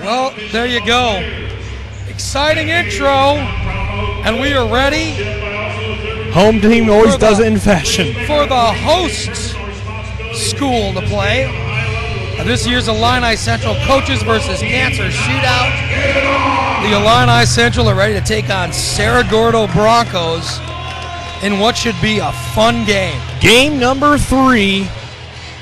Well, there you go. Exciting intro, and we are ready. Home team always does it in fashion. For the host school to play. This year's Illini Central Coaches versus Cancer Shootout. The Illini Central are ready to take on Cerro Gordo Broncos in what should be a fun game. Game number 3,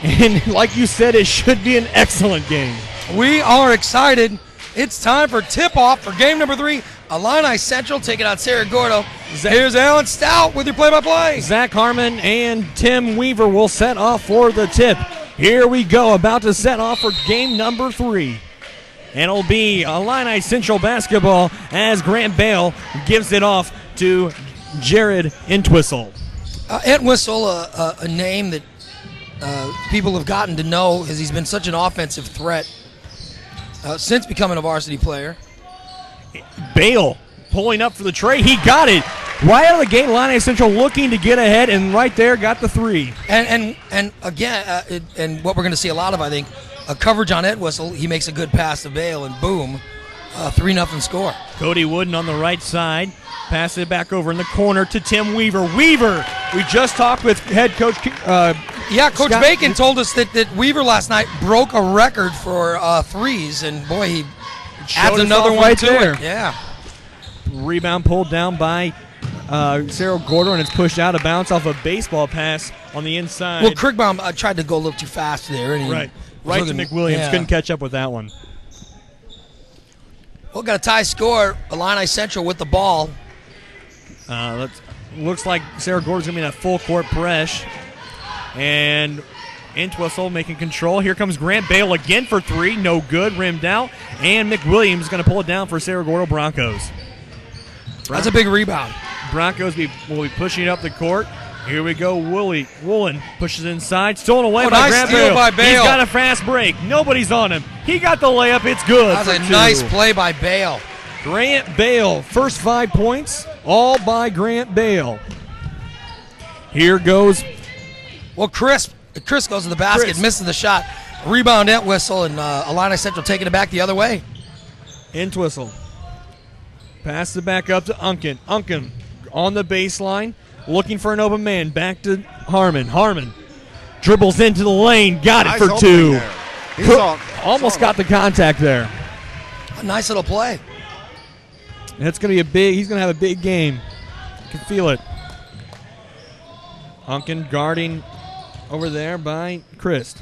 and like you said, it should be an excellent game. We are excited. It's time for tip-off for game number 3. Illini Central taking on Cerro Gordo. Here's Alan Stout with your play-by-play. Zach Harmon and Tim Weaver will set off for the tip. Here we go, about to set off for game number 3. And it'll be Illini Central basketball as Grant Bale gives it off to Jared Entwistle. Entwistle, a name that people have gotten to know as he's been such an offensive threat since becoming a varsity player. Bale pulling up for the tray. He got it. Right out of the gate, Illini Central looking to get ahead, and right there got the 3. And again, and what we're going to see a lot of, I think, a coverage on Entwistle. He makes a good pass to Bale, and boom, 3-0 score. Cody Wooden on the right side. Pass it back over in the corner to Tim Weaver. Weaver, we just talked with head coach. Coach Scott Bacon told us that Weaver last night broke a record for threes, and boy, he adds another one right to there. it. Yeah. Rebound pulled down by Cerro Gordo, and it's pushed out of bounds off a baseball pass on the inside. Well, Krigbaum tried to go a little too fast there. And right to McWilliams. Yeah. Couldn't catch up with that one. Well, got a tie score. Illini Central with the ball. Looks like Cerro Gordo's going to be in a full court press. And Entwistle making control. Here comes Grant Bale again for 3. No good. Rimmed out. And McWilliams is going to pull it down for Cerro Gordo Broncos. That's a big rebound. Broncos will be pushing it up the court. Here we go. Woolen pushes inside. Stolen away by nice Grant steal Bale. by Bale. He's got a fast break. Nobody's on him. He got the layup. It's good. That's a nice play by Bale. Grant Bale, first 5 points, all by Grant Bale. Here goes. Well, Chris goes to the basket, misses the shot. Rebound Entwistle, and Illini Central taking it back the other way. Entwistle. Pass it back up to Unken. Unken on the baseline, looking for an open man. Back to Harmon. Harmon dribbles into the lane, got it for 2. Almost got the contact there. A nice little play. That's going to be he's going to have a big game. You can feel it. Unken guarding over there by Christ.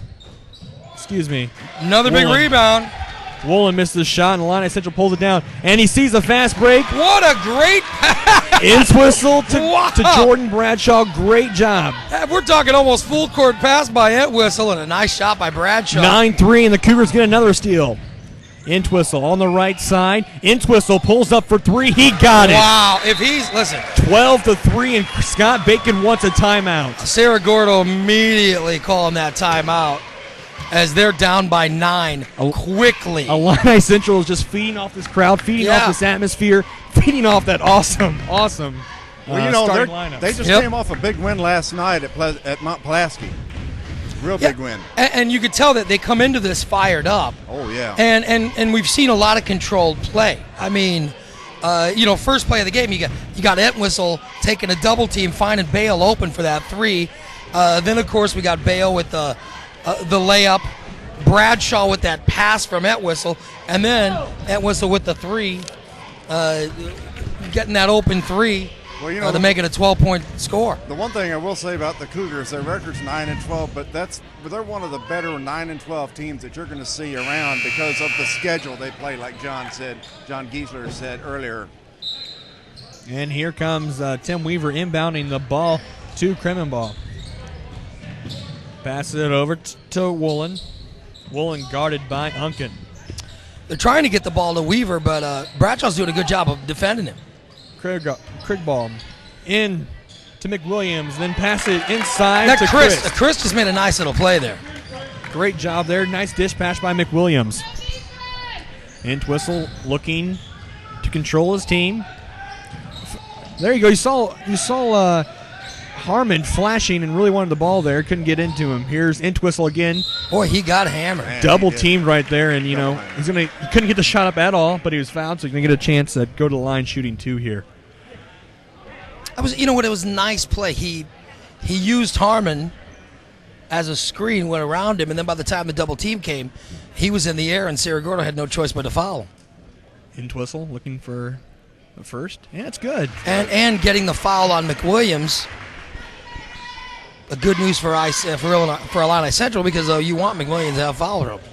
Excuse me. Another big rebound. Woolen missed the shot, and Illini Central pulls it down, and he sees a fast break. What a great pass! Entwistle to Jordan Bradshaw. Great job. We're talking almost full court pass by Entwistle, and a nice shot by Bradshaw. 9-3, and the Cougars get another steal. Entwistle on the right side. Entwistle pulls up for 3. He got it. Wow. If he's, listen. 12-3, and Scott Bacon wants a timeout. Cerro Gordo immediately calling that timeout as they're down by 9 quickly. Illini Central is just feeding off this crowd, feeding off this atmosphere, feeding off that awesome starting lineup. They just came off a big win last night at Mount Pulaski. Real big win. And you could tell that they come into this fired up. Oh, yeah. And we've seen a lot of controlled play. I mean, first play of the game, you got Entwistle taking a double team, finding Bale open for that 3. Then, of course, we got Bale with the layup, Bradshaw with that pass from Entwistle, and then Entwistle with the 3, getting that open 3. Well, to make it a 12-point score. The one thing I will say about the Cougars, their record's 9-12, but they're one of the better 9-12 teams that you're going to see around because of the schedule they play, like John Giesler said earlier. And here comes Tim Weaver inbounding the ball to Kremenball. Passes it over to Woolen. Woolen guarded by Unken. They're trying to get the ball to Weaver, but Bradshaw's doing a good job of defending him. Krigbaum in to McWilliams, then pass it inside to Chris. Chris just made a nice little play there. Great job there. Nice dispatch by McWilliams. Entwistle looking to control his team. There you go. You saw Harmon flashing and really wanted the ball there. Couldn't get into him. Here's Entwistle again. Boy, he got hammered. Man, Double he did. teamed right there, and he couldn't get the shot up at all, but he was fouled, so he's gonna get a chance to go to the line shooting 2 here. You know what? It was a nice play. He used Harmon as a screen, went around him, and then by the time the double team came, he was in the air, and Cerro Gordo had no choice but to foul him. Entwistle looking for the first. Yeah, it's good. And getting the foul on McWilliams. A good news for Illini Central because you want McWilliams to have foul trouble.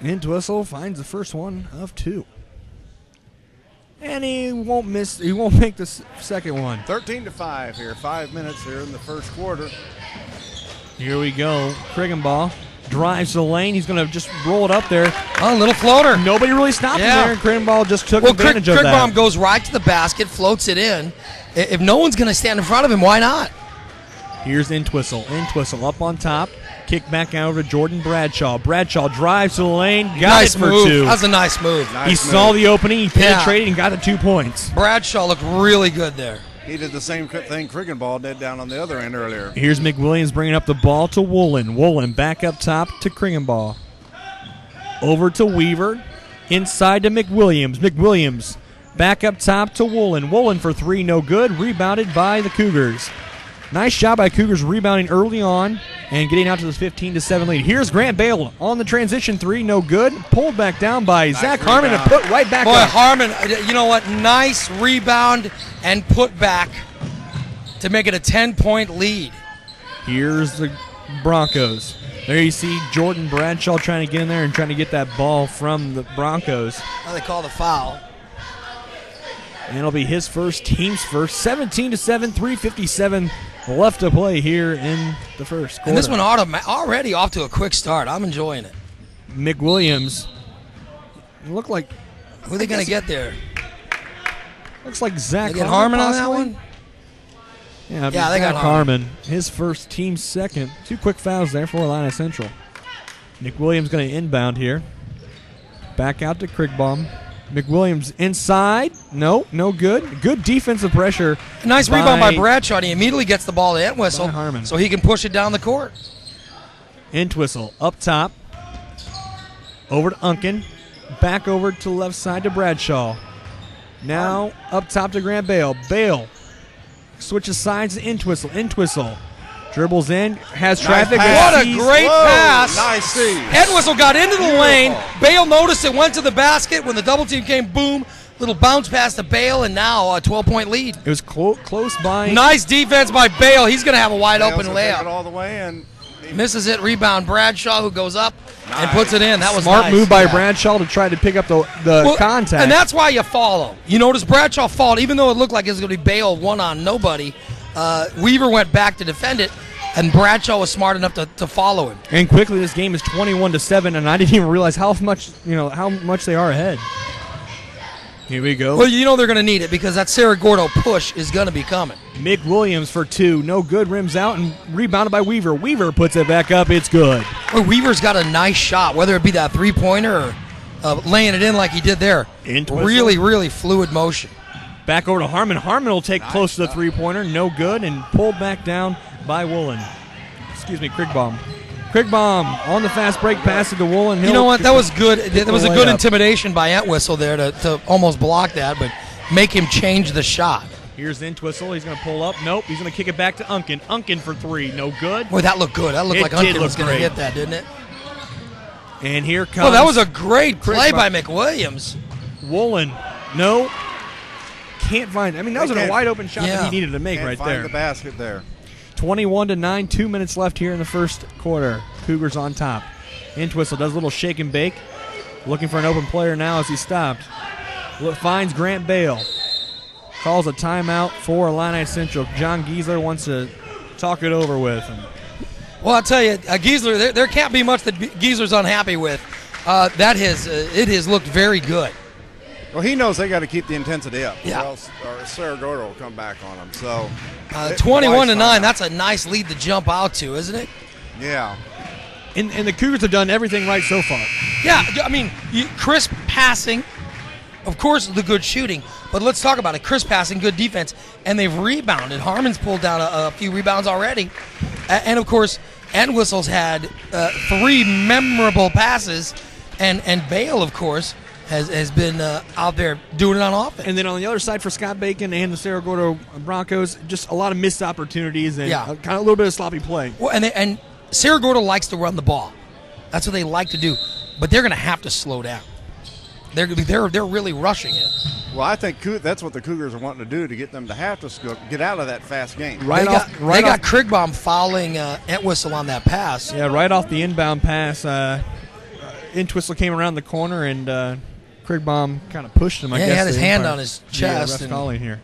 Entwistle finds the first one of 2. And he won't miss. He won't make the second one. 13-5 here. 5 minutes here in the first quarter. Here we go. Kriggenball drives the lane. He's going to just roll it up there. Oh, a little floater. Nobody really stopped him there. And Kriggenball just took advantage of that. Kriggenball goes right to the basket, floats it in. If no one's going to stand in front of him, why not? Here's Entwistle. Entwistle up on top. Kick back out over to Jordan Bradshaw. Bradshaw drives to the lane. Got it for 2. That was a nice move. He saw the opening. He penetrated and got the 2 points. Bradshaw looked really good there. He did the same thing Kriggenball did down on the other end earlier. Here's McWilliams bringing up the ball to Woolen. Woolen back up top to Kriggenball. Over to Weaver. Inside to McWilliams. McWilliams back up top to Woolen. Woolen for 3, no good. Rebounded by the Cougars. Nice job by Cougars rebounding early on and getting out to this 15-7 lead. Here's Grant Bale on the transition 3, no good. Pulled back down by Zach Harmon and put right back up. Boy, Harmon, you know what? Nice rebound and put back to make it a 10-point lead. Here's the Broncos. There you see Jordan Bradshaw trying to get in there and trying to get that ball from the Broncos. How they call the foul. And it'll be his first, team's first. 17-7, 3:57 left to play here in the first quarter. And this one already off to a quick start. I'm enjoying it. McWilliams. Look like. Who are they going to get there? Looks like Zach They get Harmon on that possibly? one? Yeah, they got Harmon. His first, team's second. 2 quick fouls there for Illini Central. McWilliams going to inbound here. Back out to Krigbaum. McWilliams inside. No good. Good defensive pressure. Nice rebound by Bradshaw. And he immediately gets the ball to Entwistle Harmon. so he can push it down the court. Entwistle up top. Over to Unkin. Back over to the left side to Bradshaw. Now up top to Grant Bale. Bale switches sides to Entwistle. Entwistle dribbles in, has traffic. What a great pass. Nice see. Entwistle got into the lane. Bale noticed it, went to the basket. When the double team came, boom, little bounce pass to Bale, and now a 12-point lead. It was close by. Nice defense by Bale. He's going to have a wide open Take it layup. all the way and Misses it. Rebound Bradshaw, who goes up and puts it in. That was smart nice. move by Bradshaw to try to pick up the contact. And that's why you follow. You notice Bradshaw fouled, even though it looked like it was going to be Bale one on nobody. Weaver went back to defend it, and Bradshaw was smart enough to follow him. And quickly, this game is 21-7, and I didn't even realize how much they are ahead. Here we go. Well, you know they're going to need it because that Cerro Gordo push is going to be coming. McWilliams for two. No good. Rims out and rebounded by Weaver. Weaver puts it back up. It's good. Well, Weaver's got a nice shot, whether it be that three-pointer or laying it in like he did there. Really, really fluid motion. Back over to Harmon. Harmon will take close to the three-pointer. No good, and pulled back down by Woolen. Krigbaum. Krigbaum on the fast break, pass it to Woolen. You know what? That was good. That was a good intimidation by Entwistle there to almost block that, but make him change the shot. Here's Entwistle. He's going to pull up. Nope. He's going to kick it back to Unkin. Unkin for three. No good. Boy, that looked good. That looked like Unkin was going to hit that, didn't it? And here comes. Oh, that was a great play by McWilliams. Woolen. No. Can't find. I mean, that was a wide open shot that he needed to make right there. Find the basket there. 21-9, 2 minutes left here in the first quarter. Cougars on top. Entwistle does a little shake and bake. Looking for an open player now as he stopped. Finds Grant Bale. Calls a timeout for Illini Central. John Giesler wants to talk it over with him. Well, I'll tell you, Giesler, there can't be much that Giesler's unhappy with. It has looked very good. Well, he knows they got to keep the intensity up. Yeah. Or Cerro Gordo will come back on them. So 21-9, that's a nice lead to jump out to, isn't it? Yeah. And the Cougars have done everything right so far. Yeah, I mean, crisp passing, of course, the good shooting, but let's talk about it. Crisp passing, good defense, and they've rebounded. Harmon's pulled down a few rebounds already. And, of course, Entwistle's had 3 memorable passes, and Bale, of course, has been out there doing it on offense. And then on the other side for Scott Bacon and the Cerro Gordo Broncos, just a lot of missed opportunities and kind of a little bit of sloppy play. Well, and Cerro Gordo likes to run the ball. That's what they like to do. But they're going to have to slow down. They're really rushing it. Well, I think that's what the Cougars are wanting to do, to get them to have to get out of that fast game. They got Krigbaum fouling Entwistle on that pass. Yeah, right off the inbound pass. Entwistle came around the corner, and Krigbaum kind of pushed him, I guess. He had his hand on his chest. Yeah, calling here.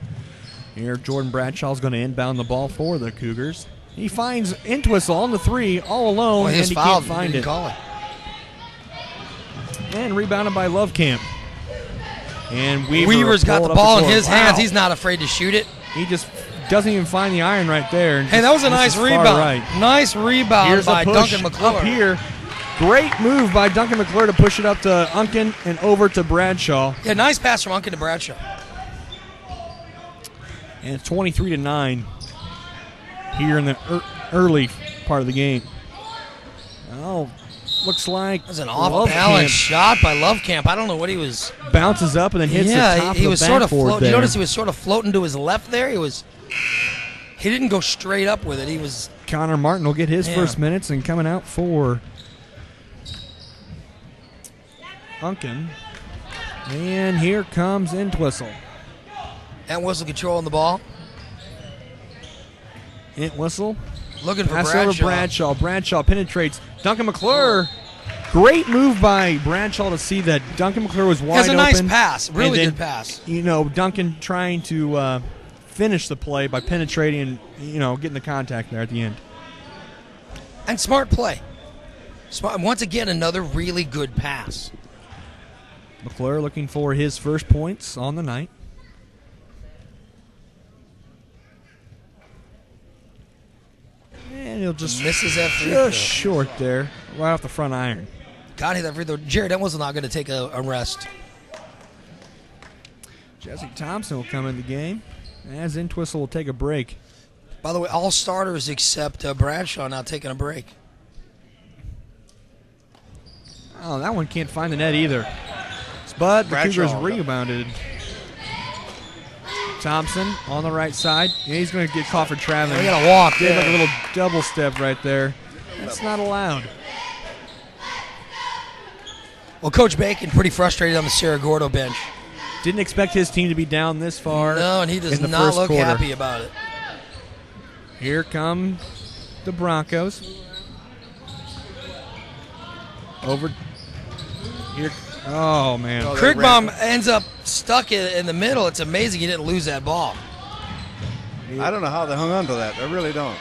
Here, Jordan Bradshaw's going to inbound the ball for the Cougars. He finds Entwistle on the 3 all alone, and he can't find it. Call it. And rebounded by Lovecamp. And Weaver's got the ball in his hands. He's not afraid to shoot it. He just doesn't even find the iron right there. Hey, that was a nice rebound. Right. Nice rebound by Duncan McClure. Up here. Great move by Duncan McClure to push it up to Unkin and over to Bradshaw. Yeah, nice pass from Unkin to Bradshaw. And it's 23-9 here in the early part of the game. Oh, looks like that was an off-balance shot by Lovecamp. I don't know what he was. Bounces up and then hits the top he of was the sort of backboard there. You notice he was sort of floating to his left there. He didn't go straight up with it. He was. Connor Martin will get his first minutes, and coming out for Unkin. And here comes Entwistle. Entwistle controlling the ball. Entwistle. Looking for Bradshaw. Over Bradshaw. Bradshaw penetrates. Duncan McClure. Great move by Bradshaw to see that Duncan McClure was wide open. It was a nice pass. Really good pass. Duncan trying to finish the play by penetrating and, getting the contact there at the end. And smart play. Once again, another really good pass. McClure looking for his first points on the night. And he'll just misses that free throw. Just short there, right off the front iron. God, that free throw. Jared Entwistle not going to take a rest. Jesse Thompson will come in the game, as Entwistle will take a break. By the way, all starters except Bradshaw now taking a break. Oh, that one can't find the net either. But the Cougars rebounded. Thompson on the right side. Yeah, he's going to get caught for traveling. He got to walk. Did like a little double step right there. That's not allowed. Well, Coach Bacon pretty frustrated on the Cerro Gordo bench. Didn't expect his team to be down this far. No, and he does not look happy about it. Here come the Broncos. Over here. Oh, man. Krigbaum ends up stuck in the middle. It's amazing he didn't lose that ball. I don't know how they hung on to that. I really don't.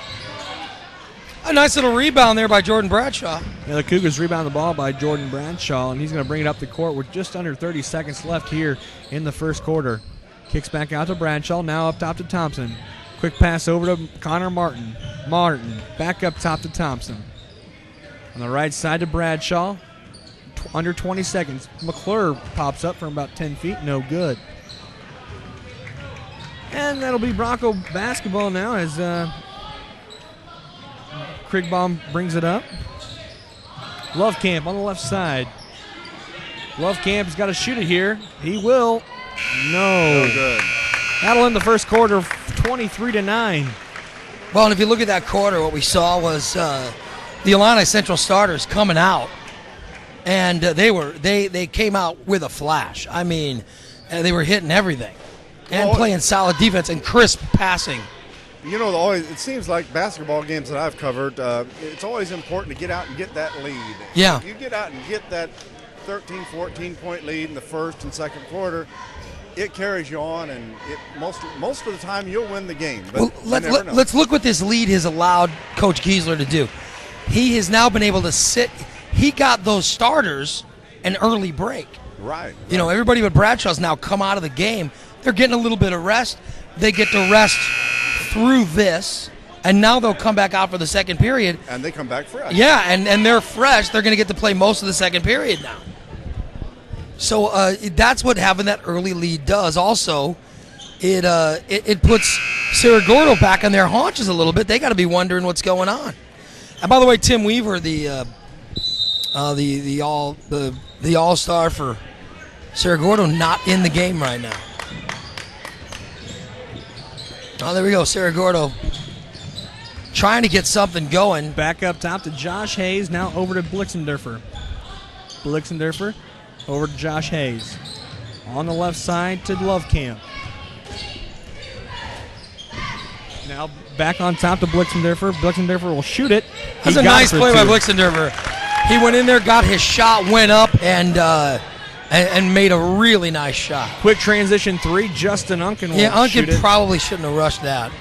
A nice little rebound there by Jordan Bradshaw. Yeah, the Cougars rebound the ball by Jordan Bradshaw, and he's going to bring it up the court with just under 30 seconds left here in the first quarter. Kicks back out to Bradshaw, now up top to Thompson. Quick pass over to Connor Martin. Martin back up top to Thompson. On the right side to Bradshaw. Under 20 seconds. McClure pops up from about 10 feet. No good. And that'll be Bronco basketball now as Krigbaum brings it up. Lovecamp on the left side. Lovekamp's got to shoot it here. He will. No. Good. That'll end the first quarter 23-9. Well, and if you look at that quarter, what we saw was the Illini Central starters coming out. And they came out with a flash. I mean, they were hitting everything and playing solid defense and crisp passing. It seems like basketball games that I've covered, it's always important to get out and get that lead. Yeah. If you get out and get that 13, 14-point lead in the first and second quarter, it carries you on, and most of the time you'll win the game. But let's look what this lead has allowed Coach Giesler to do. He has now been able to sit – he got those starters an early break. Right. Everybody but Bradshaw's now come out of the game. They're getting a little bit of rest. They get to rest through this, and now they'll come back out for the second period. And they come back fresh. Yeah, and they're fresh. They're going to get to play most of the second period now. So that's what having that early lead does. Also, it puts Cerro Gordo back on their haunches a little bit. They got to be wondering what's going on. And by the way, Tim Weaver, the all-star for Cerro Gordo, not in the game right now. Oh, there we go. Cerro Gordo trying to get something going. Back up top to Josh Hayes. Now over to Blixendorfer. Blixendorfer over to Josh Hayes. On the left side to Lovecamp. Now back on top to Blixendorfer. Blixendorfer will shoot it. That's a nice play by Blixendorfer. He went in there, got his shot, went up, and made a really nice shot. Quick transition three. Justin Unken will shoot it. Unken probably shouldn't have rushed that.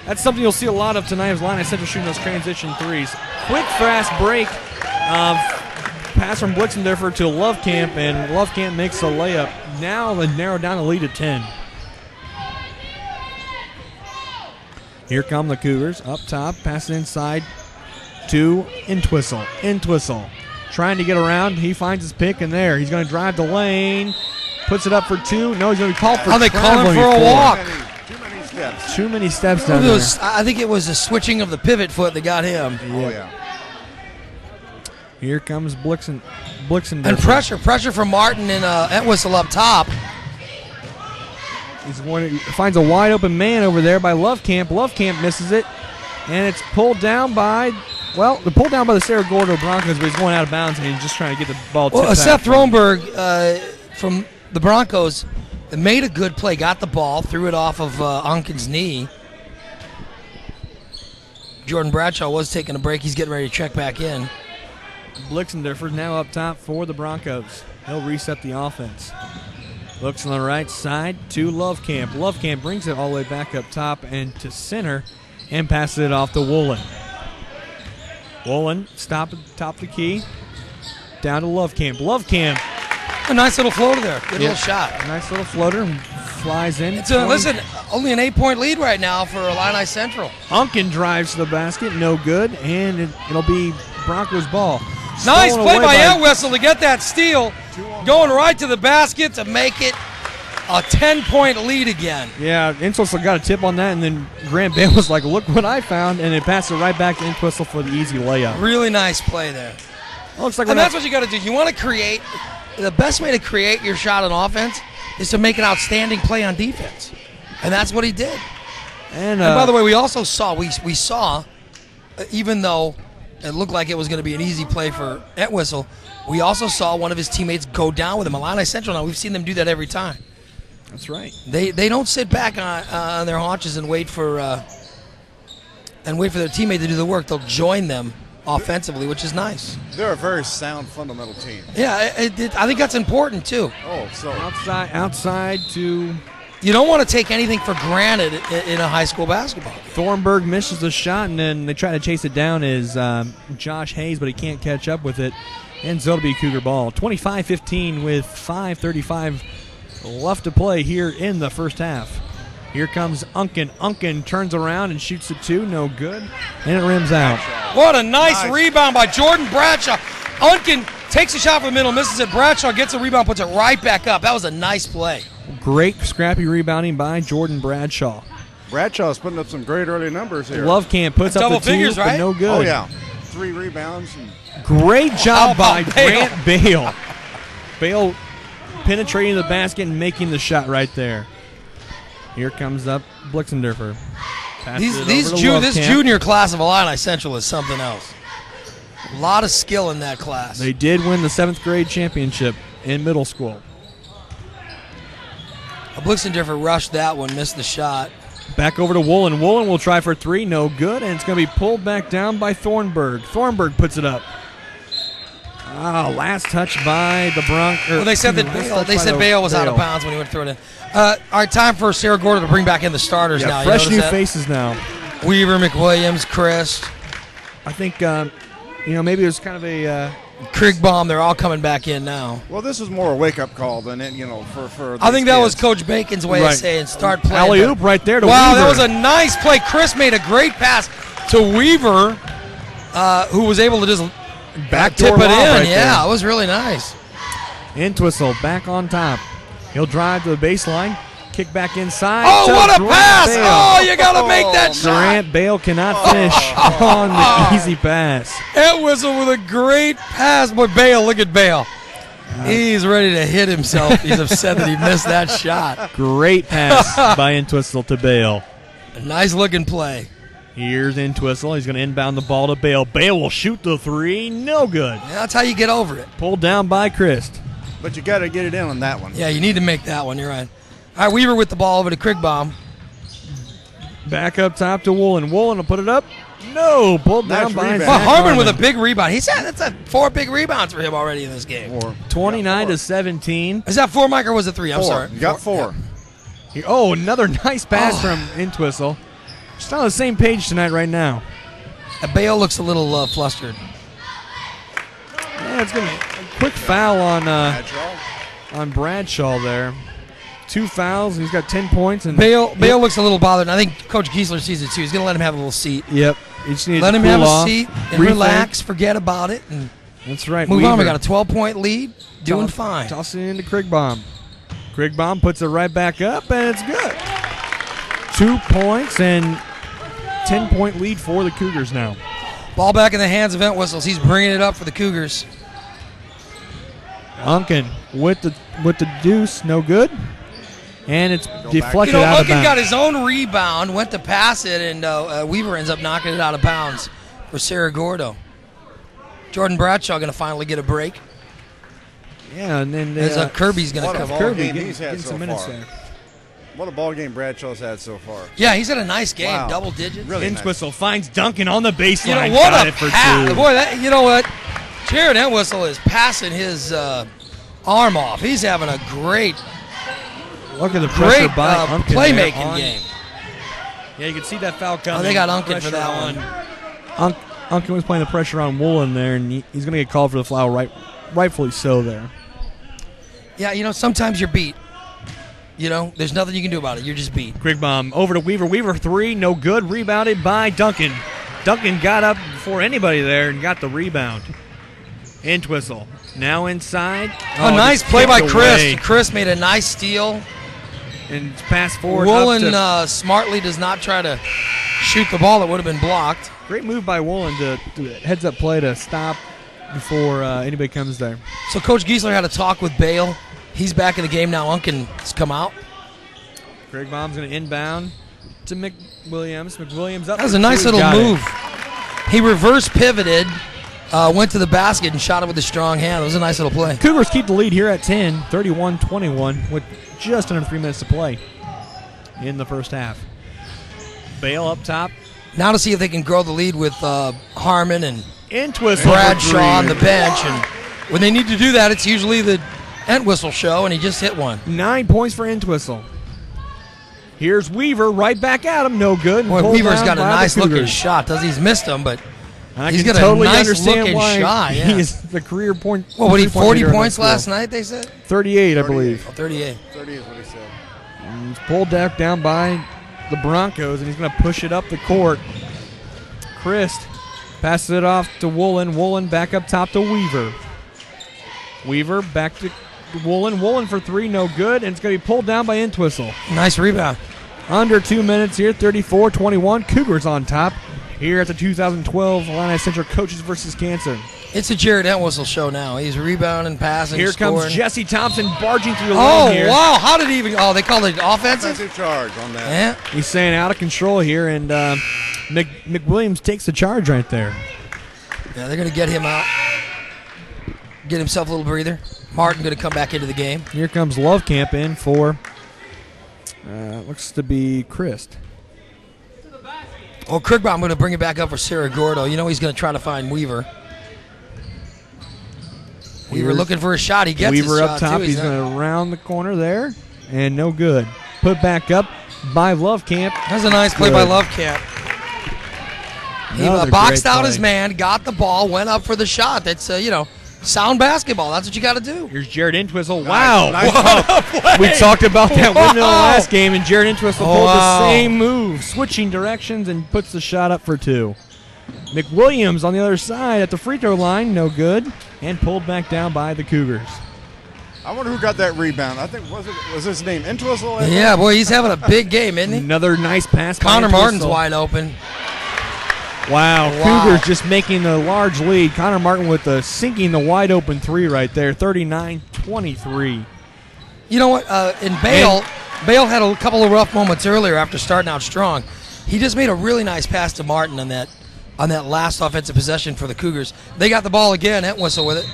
That's something you'll see a lot of tonight is Illini Central shooting those transition threes. Quick, fast break. Pass from Blixendorfer to Lovecamp, and Lovecamp makes a layup. Now they narrow down the lead to 10. Here come the Cougars up top, pass it inside to Entwistle. Entwistle trying to get around. He finds his pick, and there he's going to drive the lane, puts it up for two. No, he's going to be called for. They call him for a walk. Too many steps down there. I think it was the switching of the pivot foot that got him. Oh yeah. Here comes Blixendorfer. And pressure from Martin and Entwistle up top. He finds a wide open man over there by Lovecamp. Lovecamp misses it, and it's pulled down by, the Cerro Gordo Broncos, but he's going out of bounds, and he's just trying to get the ball tipped back. Seth Thronberg from the Broncos made a good play, got the ball, threw it off of Unken's knee. Jordan Bradshaw was taking a break. He's getting ready to check back in. Blixendorfer now up top for the Broncos. He'll reset the offense. Looks on the right side to Lovecamp. Lovecamp brings it all the way back up top and to center and passes it off to Woolen. Woolen stop at the top of the key. Down to Lovecamp. Lovecamp. A nice little floater there. Good little shot. Nice little floater. Flies in. Listen, only an 8-point lead right now for Illini Central. Unken drives to the basket. No good. And it'll be Broncos ball. Nice play by Entwistle to get that steal. Going right to the basket to make it a 10-point lead again. Yeah, Entwistle got a tip on that, and then Grant Bale was like, look what I found, and it passed it right back to Entwistle for the easy layup. Really nice play there. Looks like and that's what you got to do. You want to create – the best way to create your shot on offense is to make an outstanding play on defense. And that's what he did. And by the way, we also saw – we saw, even though – it looked like it was going to be an easy play for Entwistle, we also saw one of his teammates go down with him. Illini Central, now we've seen them do that every time. That's right. They don't sit back on their haunches and wait for their teammate to do the work. They'll join them offensively, which is nice. They're a very sound fundamental team. Yeah, I think that's important too. Oh, so outside to. You don't want to take anything for granted in a high school basketball game. Thornburg misses the shot, and then they try to chase it down as Josh Hayes, but he can't catch up with it. And so it'll be Cougar ball. 25-15 with 5:35 left to play here in the first half. Here comes Unken. Unken turns around and shoots it two. No good. And it rims out. What a nice rebound by Jordan Bradshaw. Unken takes a shot from the middle, misses it. Bradshaw gets a rebound, puts it right back up. That was a nice play. Great scrappy rebounding by Jordan Bradshaw. Bradshaw's putting up some great early numbers here. Lovecamp puts up double the figures, two, right? but no good. Oh, yeah. 3 rebounds. Great job by Bale? Grant Bale. Bale penetrating the basket and making the shot right there. Here comes up Blixendorfer. This junior class of Illini Central is something else. A lot of skill in that class. They did win the 7th grade championship in middle school. Blixendorfer rushed that one, missed the shot. Back over to Woolen. Woolen will try for 3, no good, and it's going to be pulled back down by Thornburg. Thornburg puts it up. Last touch by the Broncos. Well, they said Bale was out of bounds when he went through it in. All right, time for Cerro Gordo to bring back in the starters now. Fresh new faces now. Weaver, McWilliams, Chris. I think, maybe it was kind of a... Krigbaum, they're all coming back in now. Well, this is more a wake-up call than for I think that kids. was Coach Bacon's way of saying start playing. Alley-oop right there to Wow, Weaver. that was a nice play. Chris made a great pass to Weaver, who was able to just tip it in. Yeah, it was really nice. Entwistle back on top. He'll drive to the baseline. kick back inside. Oh, to what a Grant pass! Bale. Oh, you got to make that shot. Grant Bale cannot finish on the easy pass. Entwistle with a great pass. Boy, Bale, look at Bale. He's ready to hit himself. He's upset that he missed that shot. Great pass by Entwistle to Bale. A nice looking play. Here's Entwistle. He's going to inbound the ball to Bale. Bale will shoot the three. No good. Yeah, that's how you get over it. Pulled down by Christ. But you got to get it in on that one. Yeah, you need to make that one. You're right. All right, Weaver with the ball over to Krigbaum. Back up top to Woolen. Woolen will put it up. No, pulled down by rebound. Well, Zach Harmon with a big rebound. That's 4 big rebounds for him already in this game. 29 to 17. Is that 4, Mike, or was it 3? I'm sorry. You got 4. Here- Oh, another nice pass from Entwistle. Just on the same page tonight right now. Bale looks a little flustered. Yeah, it's going to a quick foul on Bradshaw there. 2 fouls. He's got 10 points. And Bale looks a little bothered, and I think Coach Giesler sees it too. He's going to let him have a little seat. Yep. You just need Let to him cool have off, a seat and rethink. relax, forget about it, and That's right. move on. We Weaver got a 12-point lead, doing toss- fine. Tossing it into Krigbaum. Krigbaum puts it right back up, and it's good. 2 points and 10-point lead for the Cougars now. Ball back in the hands of Entwistles. He's bringing it up for the Cougars. Unken with the deuce, no good. And it's deflected You know, out of Unken got bounds. his own rebound, went to pass it, and Weaver ends up knocking it out of bounds for Cerro Gordo. Jordan Bradshaw going to finally get a break. Yeah, and then As Kirby's going What to a come. ball Kirby game getting, he's had getting so some minutes far. there. What a ball game Bradshaw's had so far. Yeah, he's had a nice game, Wow. double digits. Really nice. Entwistle finds Duncan on the baseline. You know what Got a it for pass! 2. Boy, you know what? Jared Entwistle is passing his arm off. He's having a great Look at the pressure Great by Unken playmaking there on- game. Yeah, you can see that foul coming. Oh, they got Unken Pressure for that one. Unken was playing the pressure on Woolen there, and he's going to get called for the foul, rightfully so there. Yeah, you know, sometimes you're beat. You know, there's nothing you can do about it. You're just beat. Krigbaum over to Weaver. Weaver 3, no good. Rebounded by Duncan. Duncan got up before anybody there and got the rebound. Entwistle now inside. Oh, nice just play by kicked Chris. away. Chris made a nice steal. And pass forward. Woolen up to, smartly does not try to shoot the ball. It would have been blocked. great move by Woolen to heads-up play to stop before anybody comes there. So Coach Giesler had a talk with Bale. He's back in the game now. Unken's come out. Krigbaum's going to inbound to McWilliams. McWilliams up. That was for a nice 2. little Got it. move. He reverse pivoted, went to the basket, and shot it with a strong hand. It was a nice little play. Cougars keep the lead here at 10, 31-21, with just under 3 minutes to play in the first half. Bale up top. Now to see if they can grow the lead with Harmon and Entwistle. Bradshaw on the bench. And when they need to do that, it's usually the Entwistle show, and he just hit one. 9 points for Entwistle. Here's Weaver right back at him. No good. Boy, Pulled Weaver's down got a by the nice looking Cougars. shot. He's missed them, but I he's can got a totally nice understand looking why shot, yeah. he is the career point. what would he, 40 leader in points that last school. night, they said? 38, I believe. Oh, 38. 30 is what he said. He's pulled down by the Broncos, and he's going to push it up the court. Christ passes it off to Woolen. Woolen back up top to Weaver. Weaver back to Woolen. Woolen for 3, no good, and it's going to be pulled down by Entwistle. Nice rebound. Under 2 minutes here, 34-21. Cougars on top here at the 2012 Illini Central Coaches versus Cancer. It's a Jared Entwistle show now. He's rebounding, passing, Here scoring. comes Jesse Thompson barging through the Oh, lane here. wow. How did he even – oh, they called it offensive? Offensive charge on that. Yeah. He's saying out of control here, and McWilliams takes the charge right there. Yeah, they're going to get him out. Get himself a little breather. Martin going to come back into the game. Here comes Lovecamp in for looks to be Christ. Oh, Krigbaum going to bring it back up for Cerro Gordo. You know he's going to try to find Weaver. Weaver looking for a shot. He gets his Weaver shot, up top. too. He's going to round the corner there, and no good. Put back up by Lovecamp. That's a nice play by Lovecamp. He Another boxed great out play. his man, got the ball, went up for the shot. That's, sound basketball. That's what you got to do. Here's Jared Entwistle. Wow. Nice pump. We talked about that windmill last game, and Jared Entwistle pulled Wow. the same move, switching directions, and puts the shot up for 2. McWilliams on the other side at the free throw line, no good, and pulled back down by the Cougars. I wonder who got that rebound. I think was his name Entwistle? Yeah, boy, he's having a big game, isn't he? Another nice pass. Connor Martin's wide open. Wow, Cougars just making the large lead. Connor Martin with sinking the wide open three right there, 39-23. You know what? In Bale had a couple of rough moments earlier after starting out strong. He just made a really nice pass to Martin on that last offensive possession for the Cougars. They got the ball again. Entwistle with it.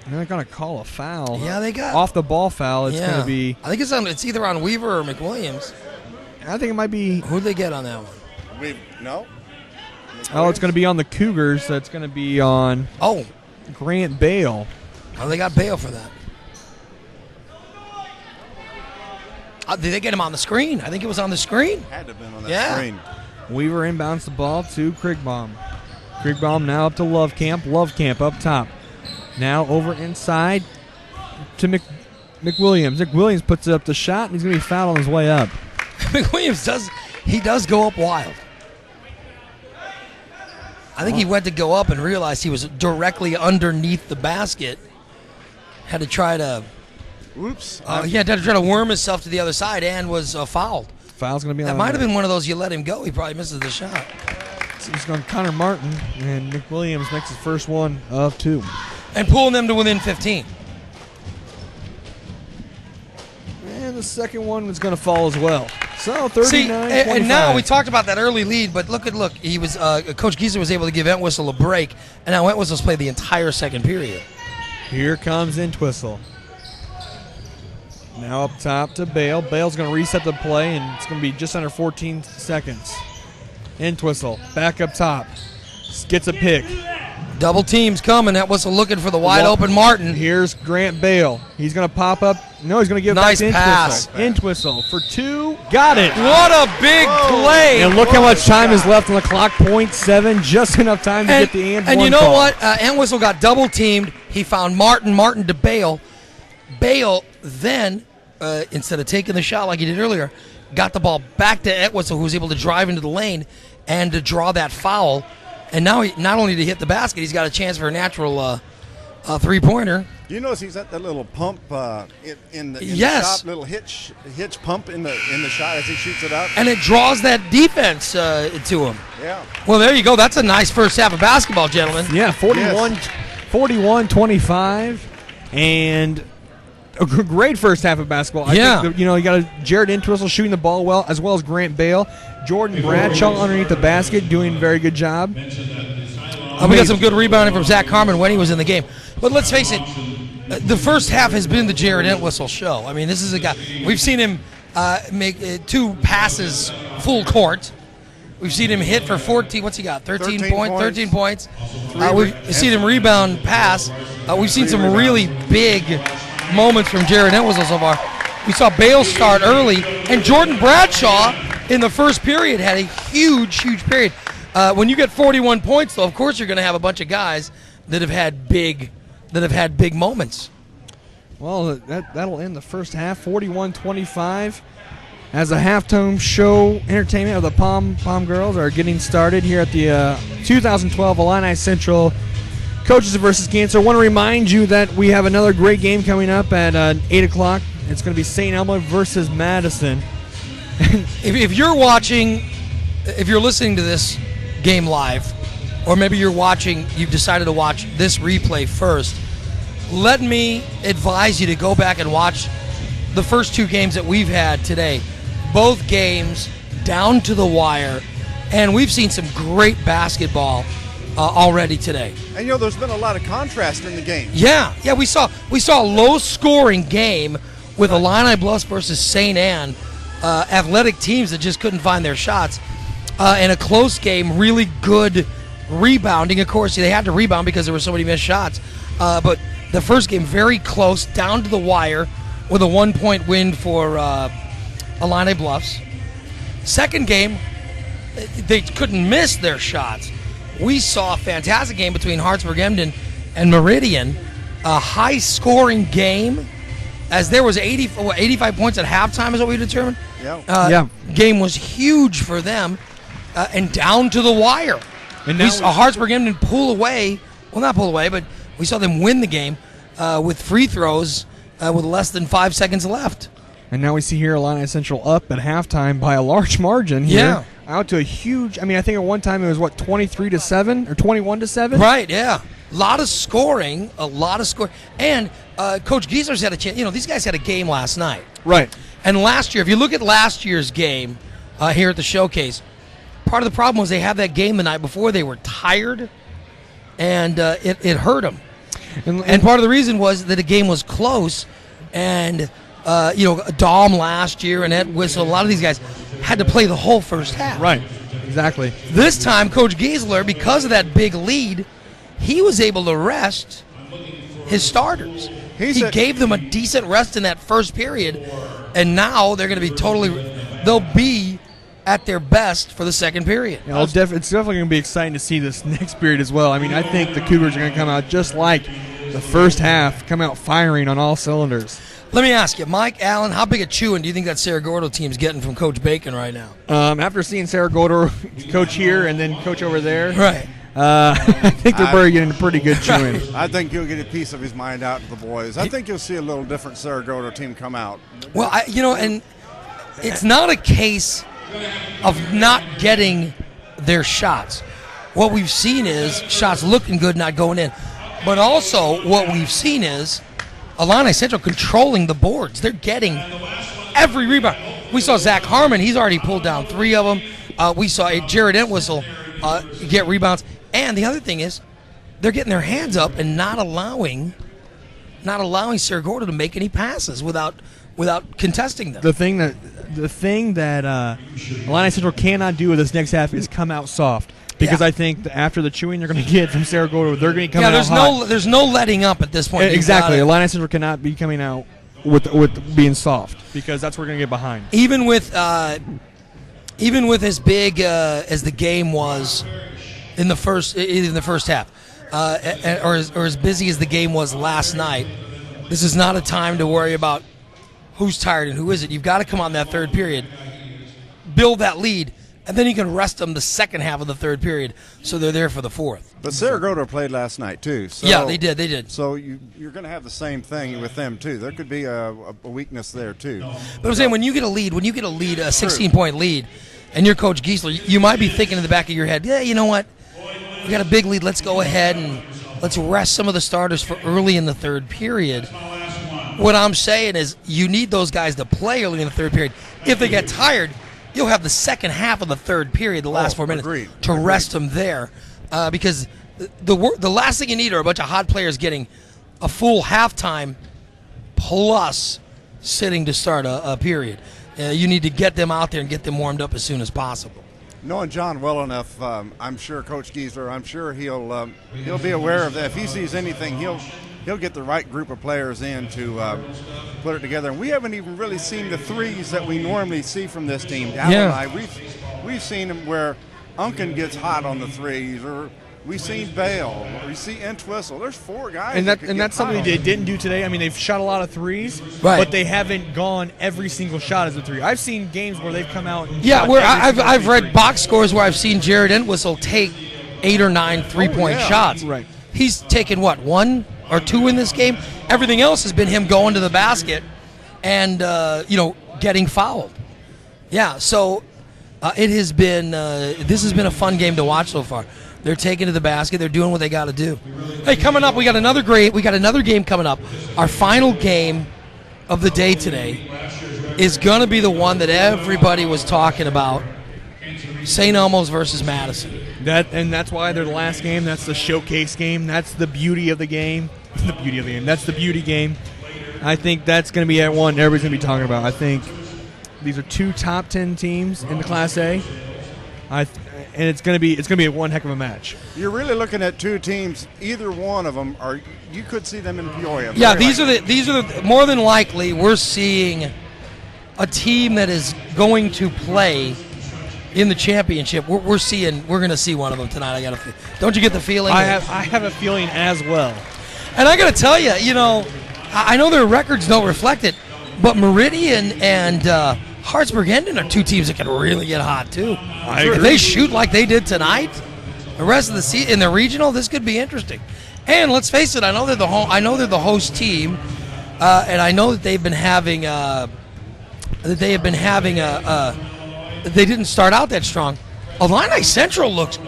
They're going to call a foul. Yeah, they got off the ball foul. It's going to be. I think it's either on Weaver or McWilliams. I think it might be. Who'd they get on that one? No. Oh, it's going to be on the Cougars. That's going to be on. Grant Bale. Oh, they got Bale for that. Did they get him on the screen? I think it was on the screen. Had to have been on that screen. Weaver inbounds the ball to Krigbaum. Krigbaum now up to Lovecamp. Lovecamp up top. Now over inside to McWilliams. McWilliams puts up the shot, and he's going to be fouled on his way up. McWilliams does go up wild. I think he went to go up and realized he was directly underneath the basket. Had to try to. Oops. He had to try to worm himself to the other side and was fouled. Foul's going to be on. That might have been one of those you let him go. He probably misses the shot. So he's going Connor Martin, and McWilliams makes his first one of two. And pulling them to within 15. And the second one was going to fall as well. So 39-25. And now we talked about that early lead, but look. He was Coach Giesler was able to give Entwistle a break, and now Entwistle's played the entire second period. Here comes Entwistle. Now up top to Bale. Bale's going to reset the play, and it's going to be just under 14 seconds. Entwistle back up top. Gets a pick. Double teams coming. Entwistle looking for the wide open Martin. Here's Grant Bale. He's going to pop up. No, he's going to give nice back to pass. Entwistle for two. Got it. What a big play. And look how much time is left on the clock. 0.7. Just enough time to get the and you know call. What? Entwistle got double teamed. He found Martin to Bale. Bale then, instead of taking the shot like he did earlier, got the ball back to Entwistle, who was able to drive into the lane and to draw that foul. And now, not only to hit the basket, he's got a chance for a natural three-pointer. You notice he's at that little pump in the shot, little hitch pump in the shot as he shoots it up. And it draws that defense to him. Yeah. Well, there you go. That's a nice first half of basketball, gentlemen. Yeah, 41-25. And a great first half of basketball. I think you got Jared Entwistle shooting the ball well, as well as Grant Bale. Jordan Bradshaw underneath the basket doing a very good job. We got some good rebounding from Zach Carmen when he was in the game. But let's face it, the first half has been the Jared Entwistle show. I mean, this is a guy. We've seen him make two passes full court. We've seen him hit for 14. What's he got? 13 points. 13 points. We've seen him rebound, pass. We've seen some really big moments from Jared Entwistle so far. We saw Bale start early, and Jordan Bradshaw in the first period had a huge period. When you get 41 points, though, of course you're going to have a bunch of guys that have had big moments. Well, that'll end the first half, 41-25. As the halftime show entertainment of the Palm Girls are getting started here at the 2012 Illini Central Coaches versus Cancer. I want to remind you that we have another great game coming up at 8 o'clock. It's going to be St. Elmo versus Madison. If you're listening to this game live, or maybe you've decided to watch this replay first, let me advise you to go back and watch the first two games that we've had today. Both games down to the wire, and we've seen some great basketball already today. And there's been a lot of contrast in the game. Yeah, we saw a low-scoring game with Illini Bluffs versus St. Anne, athletic teams that just couldn't find their shots. In a close game, really good rebounding. Of course, they had to rebound because there were so many missed shots. But the first game, very close, down to the wire, with a 1-point win for Illini Bluffs. Second game, they couldn't miss their shots. We saw a fantastic game between Hartsburg-Emden and Meridian, a high-scoring game, as there was 85 points at halftime is what we determined. Game was huge for them, and down to the wire. And we saw Hartsburg-Emden pull away. Well, not pull away, but we saw them win the game. with free throws with less than 5 seconds left. And now we see here Illini Central up at halftime by a large margin here. Yeah. Out to a huge, I think at one time it was, 23-7 or 21-7? Right, yeah. A lot of scoring. And Coach Giesler's had a chance. These guys had a game last night. Right. And last year, if you look at last year's game here at the Showcase, part of the problem was they had that game the night before. They were tired, and it hurt them. And part of the reason was that the game was close, and Dahm last year and Ed Whistle, a lot of these guys had to play the whole first half. Right, exactly. This time, Coach Giesler, because of that big lead, he was able to rest his starters. He gave them a decent rest in that first period, and now they're going to be they'll be at their best for the second period. Yeah, it's definitely going to be exciting to see this next period as well. I think the Cougars are going to come out just like the first half, come out firing on all cylinders. Let me ask you, Mike Allen, how big a chewing do you think that Cerro Gordo team's getting from Coach Bacon right now? After seeing Cerro Gordo coach here and then coach over there, right? I think they're probably getting a pretty good chewing. I think he'll get a piece of his mind out to the boys. I think you'll see a little different Cerro Gordo team come out. Well, and it's not a case of not getting their shots. What we've seen is shots looking good, not going in. But also what we've seen is Illini Central controlling the boards. They're getting every rebound. We saw Zach Harmon. He's already pulled down 3 of them. We saw Jared Entwistle get rebounds. And the other thing is they're getting their hands up and not allowing Cerro Gordo to make any passes without contesting them. The thing that Illini Central cannot do with this next half is come out soft. Because I think that after the chewing they're going to get from Cerro Gordo, they're going to come out hot. There's no letting up at this point. Exactly. Illini Central cannot be coming out with being soft, because that's where we're going to get behind. Even with as big as the game was in the first half, or as busy as the game was last night, this is not a time to worry about who's tired and who isn't. You've got to come on that third period, build that lead, and then you can rest them the second half of the third period, so they're there for the fourth. But Cerro Gordo played last night too. So, yeah, they did. So you're going to have the same thing with them too. There could be a weakness there too. But I'm saying when you get a lead, a 16-point lead, and you're Coach Giesler, you might be thinking in the back of your head, yeah, you know what? We got a big lead. Let's go ahead and let's rest some of the starters for early in the third period. What I'm saying is you need those guys to play early in the third period. If they get tired, you'll have the second half of the third period, the last 4 minutes, to rest them there. Because the last thing you need are a bunch of hot players getting a full halftime plus sitting to start a period. You need to get them out there and get them warmed up as soon as possible. Knowing John well enough, I'm sure Coach Giesler, I'm sure he'll be aware of that. If he sees anything, he'll get the right group of players in to put it together. And we haven't even really seen the threes that we normally see from this team. Al and I, we've seen them where Unken gets hot on the threes, or we've seen Bale, or we see Entwistle. There's 4 guys. And that's something they didn't do today. They've shot a lot of threes, right, but they haven't gone every single shot as a three. I've seen games where they've come out and where I've read box scores where I've seen Jared Entwistle take 8 or 9 three-point shots. Right. He's taken 1 or 2 in this game. Everything else has been him going to the basket and getting fouled. Yeah, so it has been this has been a fun game to watch so far. They're taking to the basket. They're doing what they got to do. Hey, coming up, we got another game coming up. Our final game of the day today is going to be the one that everybody was talking about. St. Elmo's versus Madison. That's why they're the last game. That's the showcase game. That's the beauty of the game. That's the beauty game. I think that's going to be at one everybody's going to be talking about. I think these are 2 top 10 teams in the Class A. And it's going to be one heck of a match. You're really looking at 2 teams. Either one of them, you could see them in Peoria. Yeah, these are the more than likely we're seeing a team that is going to play in the championship. We're going to see one of them tonight. Don't you get the feeling? I have a feeling as well. And I got to tell you, I know their records don't reflect it, but Meridian and Hartsburg-Hendon are 2 teams that can really get hot too. I agree. If they shoot like they did tonight, the rest of the season in the regional, this could be interesting. And let's face it, I know they're the host team, and I know that they've been having they didn't start out that strong. Illini Central looks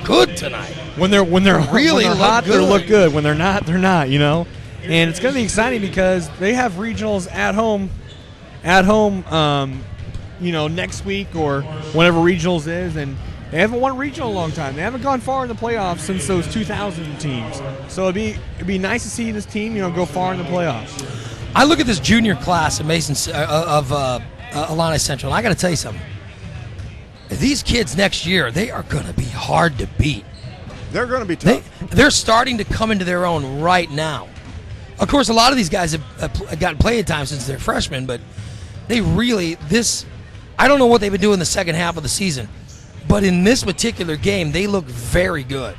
good tonight. When they're really hot, good. they look good. When they're not, they're not. And it's going to be exciting because they have regionals at home. Next week or whenever regionals is, and they haven't won regional in a long time. They haven't gone far in the playoffs since those 2000 teams. So it'd be nice to see this team, go far in the playoffs. I look at this junior class of Illini Central, and I got to tell you something. These kids next year, they are going to be hard to beat. They're going to be tough. They're starting to come into their own right now. Of course, a lot of these guys have gotten playing time since they're freshmen, but they really, I don't know what they've been doing in the second half of the season, but in this particular game, they look very good.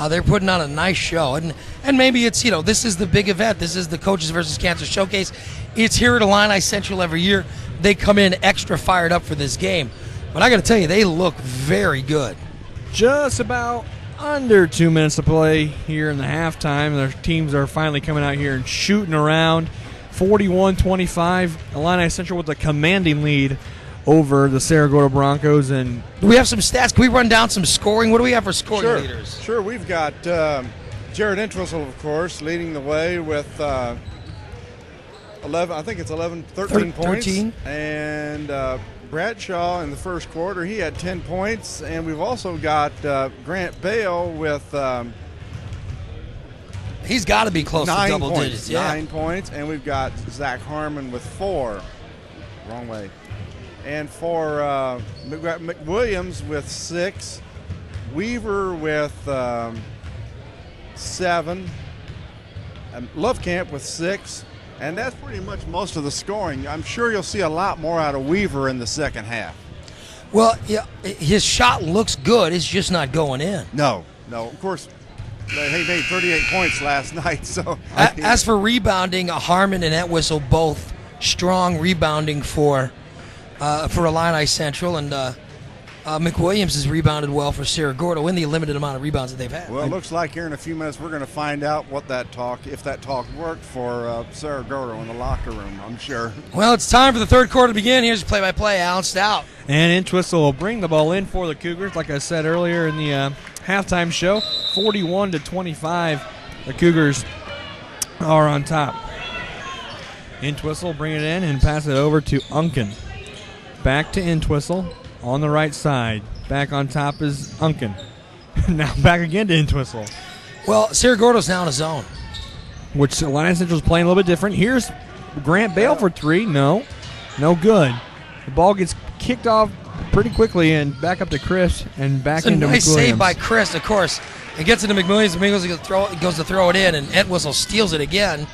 They're putting on a nice show, and maybe it's, this is the big event. This is the Coaches versus Cancer Showcase. It's here at Illini Central every year. They come in extra fired up for this game. But I got to tell you, they look very good. Just about under 2 minutes to play here in the halftime. Their teams are finally coming out here and shooting around. 41-25, Illini Central with a commanding lead over the Cerro Gordo Broncos. And do we have some stats? Can we run down some scoring? What do we have for scoring leaders? Sure, we've got Jared Entwistle, of course, leading the way with 13 points. And Bradshaw in the first quarter, he had 10 points. And we've also got Grant Bale with he's got to be close to double digits. 9 points. And we've got Zach Harmon with 4. Wrong way. And for McWilliams with 6. Weaver with 7. And Lovecamp with 6. And that's pretty much most of the scoring. I'm sure you'll see a lot more out of Weaver in the second half. Well, yeah, his shot looks good. It's just not going in. No. Of course, he made 38 points last night. So as for rebounding, Harmon and Entwistle both strong rebounding for Illini Central, and McWilliams has rebounded well for Cerro Gordo in the limited amount of rebounds that they've had. Well, it looks like here in a few minutes we're going to find out if that talk worked for Cerro Gordo in the locker room, I'm sure. Well, it's time for the third quarter to begin. Here's play-by-play, Alan Stout. And Entwistle will bring the ball in for the Cougars. Like I said earlier in the halftime show, 41-25, the Cougars are on top. Entwistle bring it in and pass it over to Unken. Back to Entwistle. On the right side. Back on top is Unken. Now back again to Entwistle. Well, Cerro Gordo's now in a zone. Which Illini Central's playing a little bit different. Here's Grant Bale for 3. No good. The ball gets kicked off pretty quickly and back up to Chris and back into McWilliams. It's a nice save by Chris, of course. It gets into McWilliams. McWilliams goes to throw it in, and Entwistle steals it again.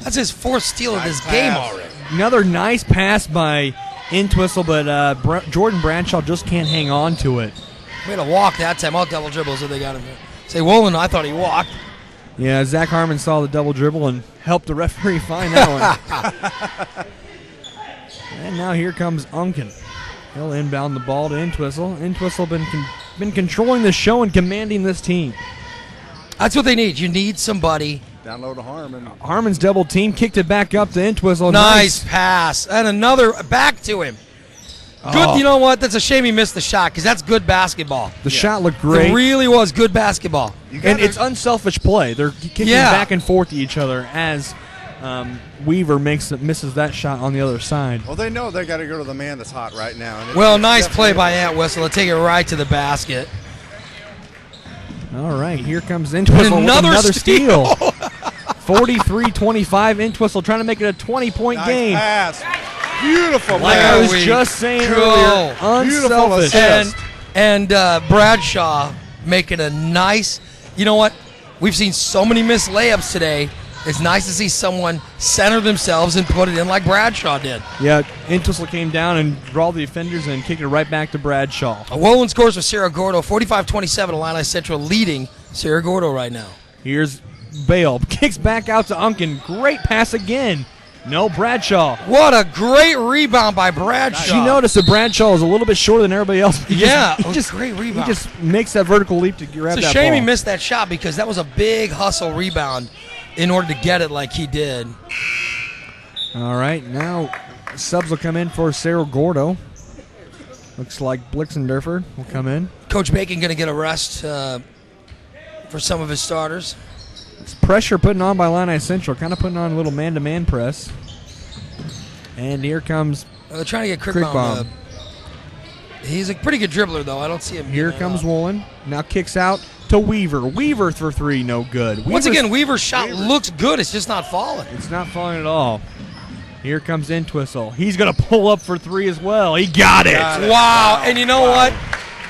That's his fourth steal of this game already. Another nice pass by Entwistle, but Jordan Bradshaw just can't hang on to it. Made a walk that time. All double dribbles that they got him. Say, Wolin, I thought he walked. Yeah, Zach Harmon saw the double dribble and helped the referee find that one. And now here comes Unken. He'll inbound the ball to Entwistle. Entwistle been controlling the show and commanding this team. That's what they need. You need somebody. Down low to Harmon. Harmon's double team kicked it back up to Entwistle. Nice pass. And another back to him. Good. You know what? That's a shame he missed the shot because that's good basketball. The shot looked great. It really was good basketball. And it's unselfish play. They're kicking back and forth to each other as Weaver misses that shot on the other side. Well, they know they got to go to the man that's hot right now. Well, nice play by Entwistle to take it right to the basket. All right, here comes Entwistle with another steal. 43-25, Entwistle trying to make it a 20-point game. Pass. Beautiful. Like I was just saying earlier, unselfish. And Bradshaw making a nice, you know what? We've seen so many missed layups today. It's nice to see someone center themselves and put it in like Bradshaw did. Yeah, Entwistle came down and drawed the defenders and kicked it right back to Bradshaw. Wolin scores for Cerro Gordo, 45-27, Illini Central leading Cerro Gordo right now. Here's Bale. Kicks back out to Unken. Great pass again. No, Bradshaw. What a great rebound by Bradshaw. Did you notice that Bradshaw is a little bit shorter than everybody else? He just great rebound. He just makes that vertical leap to grab that ball. It's a shame he missed that shot because that was a big hustle rebound in order to get it like he did. All right, now subs will come in for Cerro Gordo. Looks like Blixendorfer will come in. Coach Bacon going to get a rest for some of his starters. It's pressure putting on by Illini Central, kind of putting on a little man-to-man press. And here comes they're trying to get Krigbaum. He's a pretty good dribbler, though. I don't see him. Here comes Woolen. Now kicks out to Weaver. Weaver for three, no good. Once again, Weaver's shot looks good. It's just not falling. It's not falling at all. Here comes Entwistle. He's going to pull up for three as well. He got it. Wow. And you know what?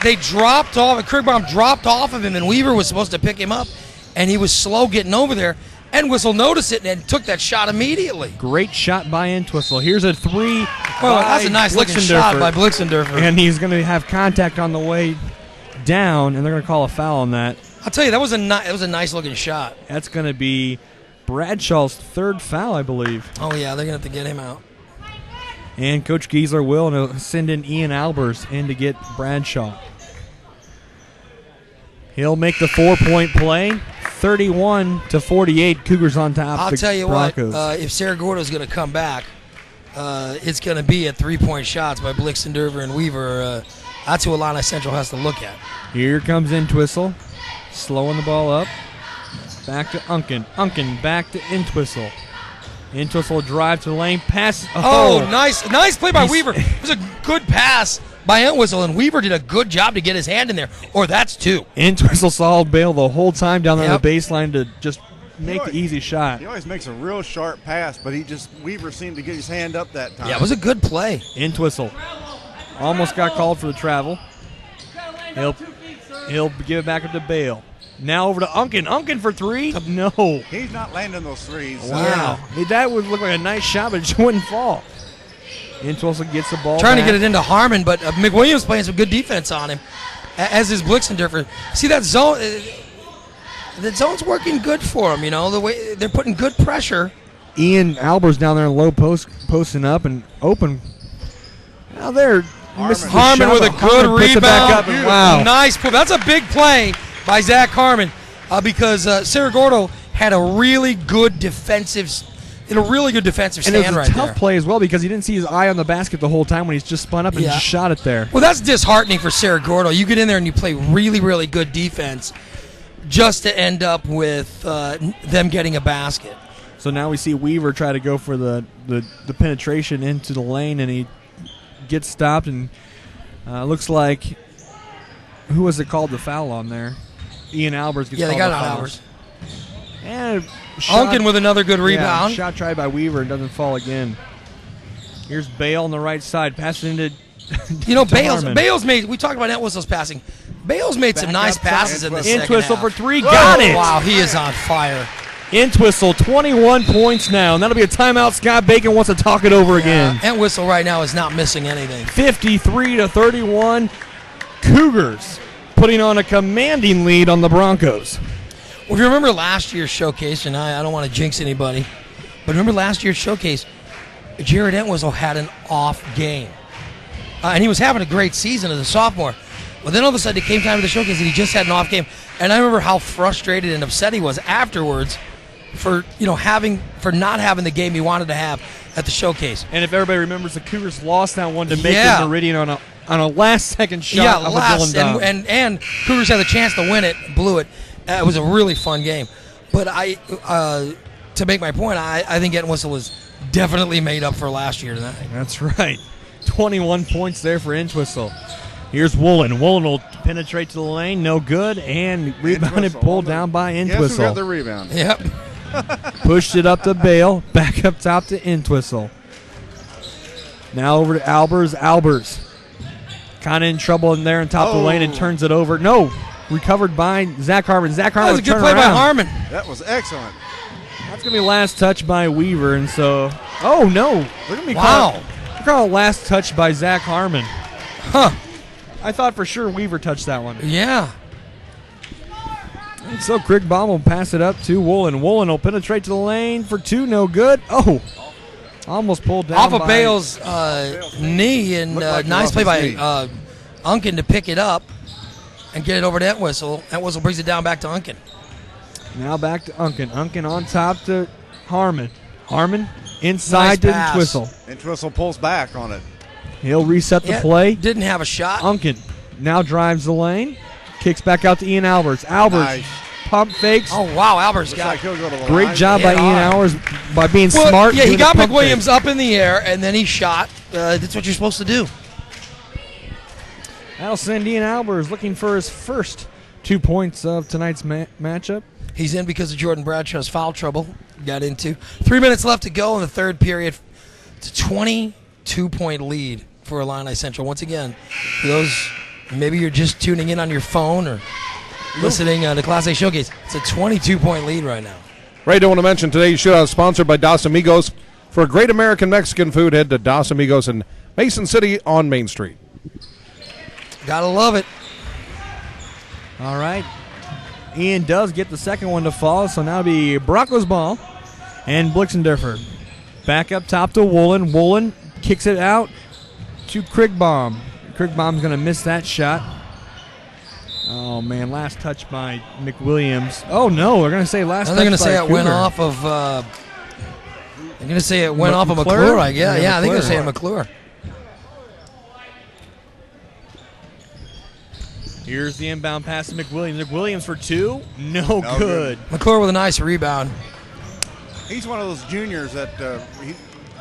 They dropped off. Krigbaum dropped off of him, and Weaver was supposed to pick him up, and he was slow getting over there. Entwistle noticed it and took that shot immediately. Great shot by Entwistle. Here's a three. Oh, that's a nice looking shot by Blixendorfer. And he's going to have contact on the way down, and they're going to call a foul on that. I'll tell you, that was a nice looking shot. That's going to be Bradshaw's third foul, I believe. Oh, yeah, they're going to have to get him out. And Coach Giesler will send in Ian Albers in to get Bradshaw. He'll make the 4-point play. 31-48, Cougars on top. I'll tell you Broncos. what, if Cerro Gordo is going to come back, it's going to be at 3-point shots by Blixendorfer and Weaver. That's who Illini Central has to look at. Here comes Entwistle, slowing the ball up. Back to Unken. Unken back to Entwistle. Entwistle drive to the lane. Pass. Oh, nice play by Weaver. It was a good pass by Entwistle, and Weaver did a good job to get his hand in there. Or that's two. Entwistle saw Bale the whole time down there on the baseline to just make the easy shot. He always makes a real sharp pass, but Weaver seemed to get his hand up that time. Yeah, it was a good play. Entwistle almost got called for the travel. He'll give it back up to Bale. Now over to Unken. Unken for three. No. He's not landing those threes. Wow. That would look like a nice shot, but it wouldn't fall. Entwistle gets the ball Trying back. to get it into Harmon, but McWilliams playing some good defense on him, as is Blixendorfer. See that zone? The zone's working good for him, you know, the way they're putting good pressure. Ian Albers down there in low post, posting up and open. Now there. Harmon with a good rebound. Back up and wow. Nice play. That's a big play by Zach Harmon because Cerro Gordo had a really good defensive stand right there. And it was a tough play as well because he didn't see his eye on the basket the whole time when he's just spun up and just shot it there. Well, that's disheartening for Cerro Gordo. You get in there and you play really, really good defense just to end up with them getting a basket. So now we see Weaver try to go for the penetration into the lane, and he gets stopped, and looks like, who was it called the foul on there? Ian Albers gets they called got the foul. Albers. And Unken with another good rebound. Shot tried by Weaver and doesn't fall again. Here's Bale on the right side, passing into Bale's made, we talked about Entwistle's passing. Bale's made some nice passes in the second half. Entwistle for three, got it. Wow, he is on fire. Entwistle, 21 points now, and that'll be a timeout. Scott Bacon wants to talk it over again. Entwistle right now is not missing anything. 53-31, Cougars putting on a commanding lead on the Broncos. Well, if you remember last year's showcase, and I don't want to jinx anybody, but remember last year's showcase, Jared Entwistle had an off game. And he was having a great season as a sophomore. But then all of a sudden it came time to the showcase and he just had an off game. And I remember how frustrated and upset he was afterwards for not having the game he wanted to have at the showcase. And if everybody remembers, the Cougars lost that one to Macon Meridian on a last-second shot of a Dylan Dom. And Cougars had the chance to win it, blew it. It was a really fun game. But to make my point, I think Entwistle was definitely made up for last year tonight. That's right. 21 points there for Entwistle. Here's Woolen. Woolen will penetrate to the lane, no good, and rebounded, pulled down by Entwistle. Guess who got the rebound? Yep. Pushed it up to Bale, back up top to Entwistle. Now over to Albers. Albers kind of in trouble in there on top of the lane and turns it over. No, recovered by Zach Harmon. Zach Harmon That was a good play by Harmon. That was excellent. That's going to be last touch by Weaver, and so, oh no. Look at me call it last touch by Zach Harmon. Huh. I thought for sure Weaver touched that one. Yeah. And so Krigbaum will pass it up to Woolen. Woolen will penetrate to the lane for two, no good. Oh, Almost pulled down off of by Bale's knee, and Looked like nice off play his by knee. Unken to pick it up and get it over to Entwistle. Entwistle brings it down back to Unken. Now back to Unken. Unken on top to Harmon. Harmon inside to Nice pass. Entwistle. Entwistle pulls back on it. He'll reset the Yeah, play. Didn't have a shot. Unken now drives the lane. Kicks back out to Ian Albers. Albers Nice. pump fakes. Oh, wow. Albert's Looks got like he'll go to the Great line. job by Hit Ian hard. Albers by being Well, smart. yeah, he doing the got pump McWilliams fake. up in the air, and then he shot. That's what you're supposed to do. That'll send Ian Albers looking for his first 2 points of tonight's matchup. He's in because of Jordan Bradshaw's foul trouble. Got into 3 minutes left to go in the third period. It's a 22-point lead for Illini Central. Once again, for those, maybe you're just tuning in on your phone or listening to Class A Showcase. It's a 22-point lead right now. Ray, don't want to mention today's shootout is sponsored by Dos Amigos. For great American Mexican food, head to Dos Amigos in Mason City on Main Street. Gotta love it. All right. Ian does get the second one to fall, so now it'll be Broncos ball and Blixendorfer. Back up top to Woolen. Woolen kicks it out to Krigbaum. Krigbaum's going to miss that shot. Oh, man, last touch by McWilliams. Oh, no, they're going to say last touch They're gonna by say it went Cougar. off of. They're gonna say it went off of McClure? McClure. Yeah, I think they're McClure. saying McClure. Here's the inbound pass to McWilliams. McWilliams for two. No No good. McClure with a nice rebound. He's one of those juniors that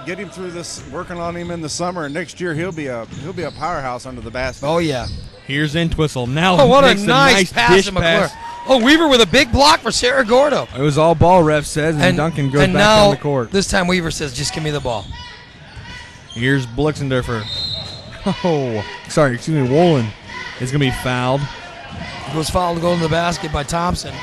get him through this, working on him in the summer, and next year he'll be a powerhouse under the basket. Oh yeah. Here's Entwistle. Now Oh, what a makes nice pass dish to McClure. pass. Oh, Weaver with a big block for Cerro Gordo. It was all ball, ref says, and Duncan goes and back now, on the court. This time Weaver says, just give me the ball. Here's Blixendorfer. Oh, sorry, excuse me, Woolen is going to be fouled. He was fouled to go in the basket by Thompson.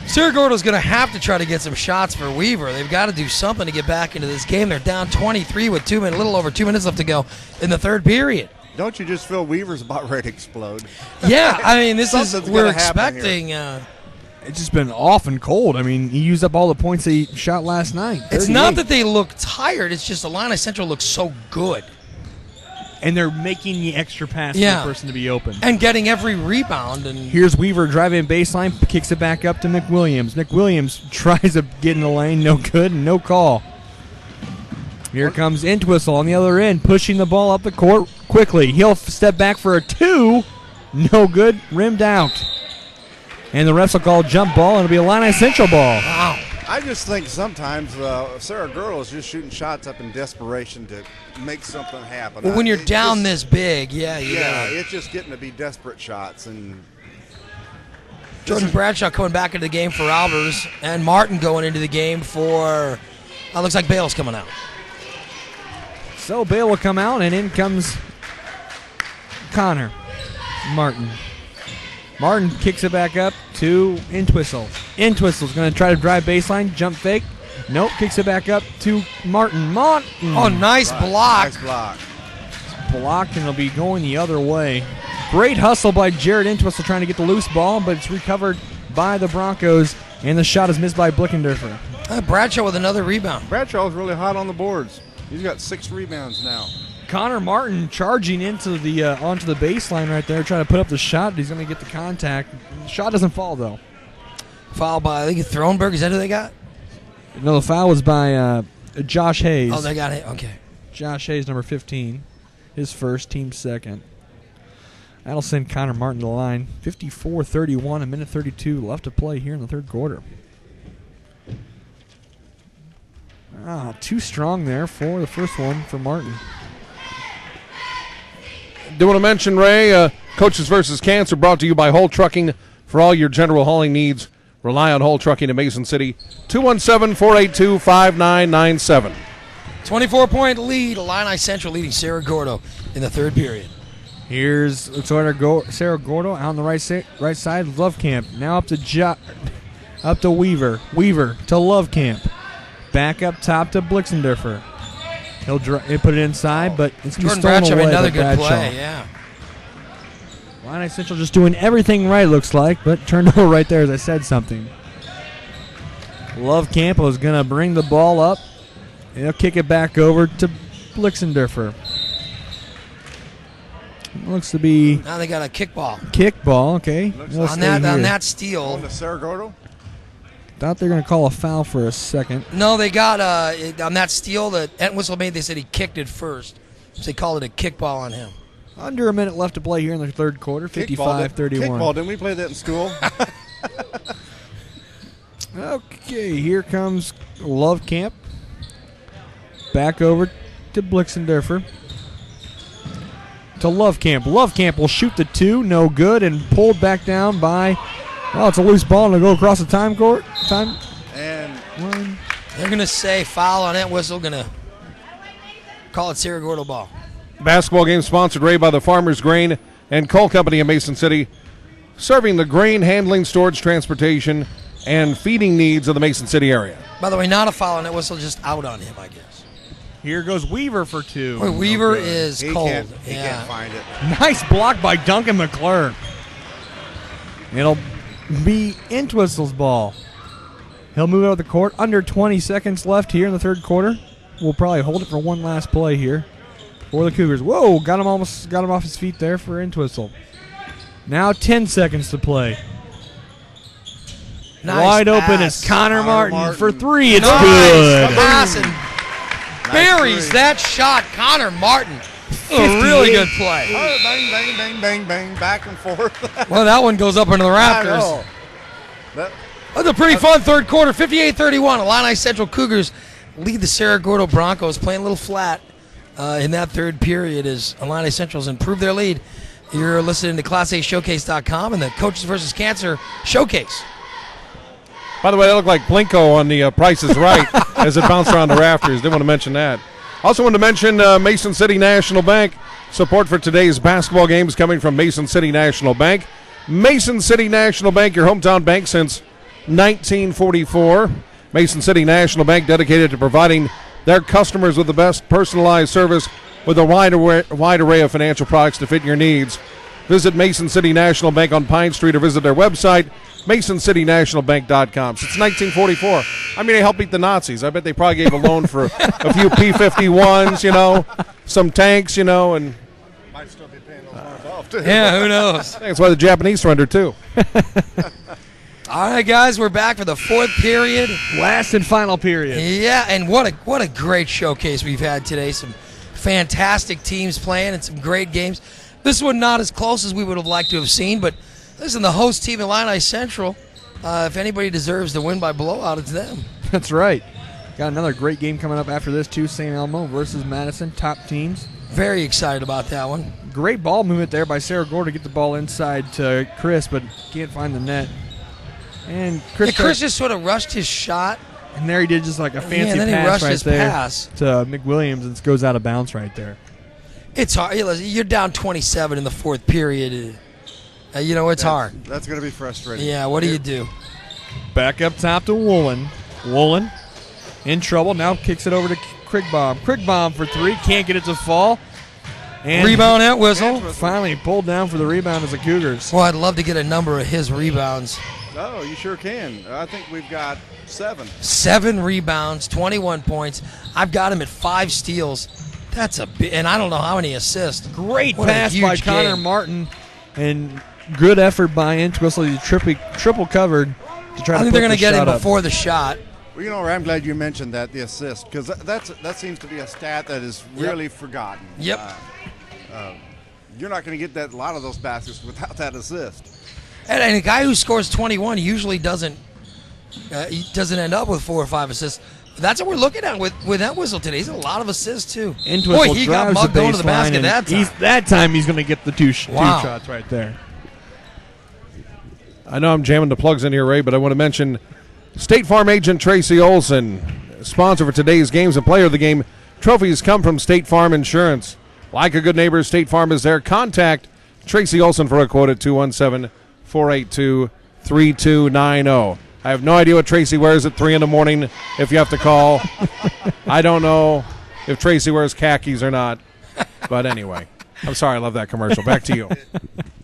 Cerro Gordo's going to have to try to get some shots for Weaver. They've got to do something to get back into this game. They're down 23 with a little over 2 minutes left to go in the third period. Don't you just feel Weaver's about ready to explode? Yeah, I mean, this is Something's we're gonna happen expecting. It's just been off and cold. I mean, he used up all the points that he shot last night. It's not 38. that they look tired. It's just Illini Central looks so good And they're making the extra pass Yeah. for the person to be open. and getting every rebound. And Here's Weaver driving baseline, kicks it back up to McWilliams. McWilliams tries to get in the lane, no good, and no call. Here comes Entwistle on the other end, pushing the ball up the court quickly. He'll step back for a two, no good, rimmed out. And the refs will call jump ball, and it'll be a Illini Central ball. wow, I just think sometimes Cerro Gordo is just shooting shots up in desperation to make something happen. well, when you're It's down just- this big, yeah, you yeah, got it's just getting to be desperate shots, and Jordan Bradshaw coming back into the game for Albers, and Martin going into the game for. Looks like Bale's coming out. So Bale will come out, and in comes Connor Martin. Martin kicks it back up to Entwistle. Entwistle's going to try to drive baseline, jump fake. Nope, kicks it back up to Martin. Martin Oh, nice block. nice block. blocked, and it'll be going the other way. Great hustle by Jared Entwistle trying to get the loose ball, but it's recovered by the Broncos, and the shot is missed by Blickendorfer. Bradshaw with another rebound. Bradshaw's really hot on the boards. He's got 6 rebounds now. Connor Martin charging into the onto the baseline right there, trying to put up the shot. He's going to get the contact. The shot doesn't fall, though. Foul by, I think, Thronberg. Is that who they got? No, the foul was by Josh Hayes. Oh, they got it. Okay. Josh Hayes, number 15. His first, team second. That'll send Connor Martin to the line. 54-31, a minute 32 left to play here in the third quarter. Too strong there for the first one for Martin. Do want to mention, Ray, Coaches versus Cancer brought to you by Hull Trucking. For all your general hauling needs, rely on Hull Trucking in Mason City. 217-482-5997. 24-point lead. Illini Central leading Cerro Gordo in the third period. Here's Cerro Gordo out on the right side of Lovecamp. Now up to Weaver. Weaver to Lovecamp. Back up top to Blixendorfer. He'll put it inside, but it's going to be Jordan stolen Bradshaw away made another by good Bradshaw. play. Yeah. Illini Central just doing everything right, looks like, but turned over right there as I said something. Lovecamp was going to bring the ball up They'll kick it back over to Blixendorfer. Looks to be Now they got a kickball. kickball. Okay. On that steal. On the Cerro Gordo? Thought they were going to call a foul for a second. No, they got on that steal that Entwistle made. They said he kicked it first, so they called it a kickball on him. Under a minute left to play here in the third quarter. 55-31. Kickball, didn't we play that in school? Okay, here comes Love Camp. Back over to Blixendorfer. To Love Camp. Love Camp will shoot the 2, no good, and pulled back down by, well, it's a loose ball and it'll go across the time court. And One. They're going to say foul on Entwistle. Going to call it Cerro Gordo ball. Basketball game sponsored, Ray, by the Farmers Grain and Coal Company in Mason City, serving the grain handling, storage, transportation, and feeding needs of the Mason City area. By the way, not a foul on Entwistle, just out on him, I guess. Here goes Weaver for 2. Boy, Weaver is he cold. he can't find it. Nice block by Duncan McClure. It'll be Entwistle's ball. He'll move out of the court. Under 20 seconds left here in the third quarter. We'll probably hold it for one last play here for the Cougars. Whoa, got him off his feet there for Entwistle. Now 10 seconds to play. Nice Wide pass. open is Connor Martin for 3. It's Nice good. pass and buries that shot. Connor Martin. A really good play. Oh, bang, bang, bang, bang, bang, back and forth. Well, that one goes up into the I rafters. know. That's a pretty fun third quarter. 58-31. Illini Central Cougars lead the Cerro Gordo Broncos, playing a little flat in that third period as Illini Central's improved their lead. You're listening to ClassAShowcase.com and the Coaches vs. Cancer Showcase. By the way, that looked like Plinko on the Price is Right as it bounced around the rafters. Didn't want to mention that. Also want to mention Mason City National Bank. Support for today's basketball games coming from Mason City National Bank. Mason City National Bank, your hometown bank since 1944. Mason City National Bank, dedicated to providing their customers with the best personalized service with a wide array of financial products to fit your needs. Visit Mason City National Bank on Pine Street or visit their website, MasonCityNationalBank.com. Since 1944. I mean, they helped beat the Nazis. I bet they probably gave a loan for a few P-51s, some tanks, and Might still be paying those loans off, too. Yeah, who knows? that's why the Japanese surrendered, too. All right, guys, we're back for the fourth period. Last and final period. Yeah, and what a great showcase we've had today. Some fantastic teams playing and some great games. This one not as close as we would have liked to have seen, but listen, the host team, Illini Central, if anybody deserves to win by blowout, it's them. That's right. Got another great game coming up after this, too. St. Elmo versus Madison, top teams. Very excited about that one. Great ball movement there by Cerro Gordo to get the ball inside to Chris, but can't find the net. And Chris just sort of rushed his shot. And there he did just like a fancy and then he pass rushed right his there pass. to McWilliams, and it goes out of bounds right there. It's hard. You're down 27 in the fourth period. It's hard. That's going to be frustrating. Yeah, what do you do? Back up top to Woolen. Woolen in trouble. Now kicks it over to Krigbaum. Krigbaum for 3. Can't get it to fall. And Rebound at Whistle. finally pulled down for the rebound as the Cougars. Well, I'd love to get a number of his rebounds. Oh, you sure can. I think we've got 7. 7 rebounds, 21 points. I've got him at 5 steals. That's a big, and I don't know how many assists. Great What a pass by huge Connor game. Martin, and good effort by Entwistle. He triple covered to try I to think put they're going to the get him shot up. before the shot. Well, I'm glad you mentioned that, the assist, because that seems to be a stat that is really forgotten. Yep. You're not going to get a lot of those baskets without that assist. And a guy who scores 21 usually doesn't end up with 4 or 5 assists. That's what we're looking at with that Whistle today. He's a lot of assists, too. Entwistle Boy, he got drives mugged the going to the basket baseline, that time. He's going to get the two Wow. shots right there. I know I'm jamming the plugs in here, Ray, but I want to mention State Farm agent Tracy Olson, sponsor for today's games and player of the game. Trophies come from State Farm Insurance. Like a good neighbor, State Farm is there. Contact Tracy Olson for a quote at 217-482-3290. I have no idea what Tracy wears at 3 in the morning if you have to call. I don't know if Tracy wears khakis or not. But anyway, I'm sorry, I love that commercial. Back to you.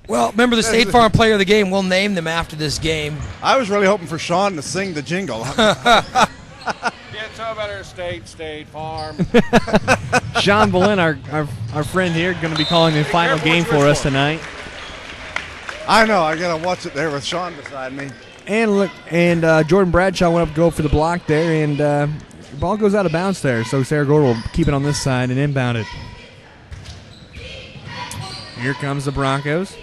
Well, remember the State Farm player of the game. We'll name them after this game. I was really hoping for Sean to sing the jingle. tell better. State Farm. Sean Boleyn, our friend here, going to be calling the final game for us tonight. I know. I got to watch it there with Sean beside me. And look, Jordan Bradshaw went up to go for the block there, and the ball goes out of bounds there. So Cerro Gordo will keep it on this side and inbound it. Here comes the Broncos.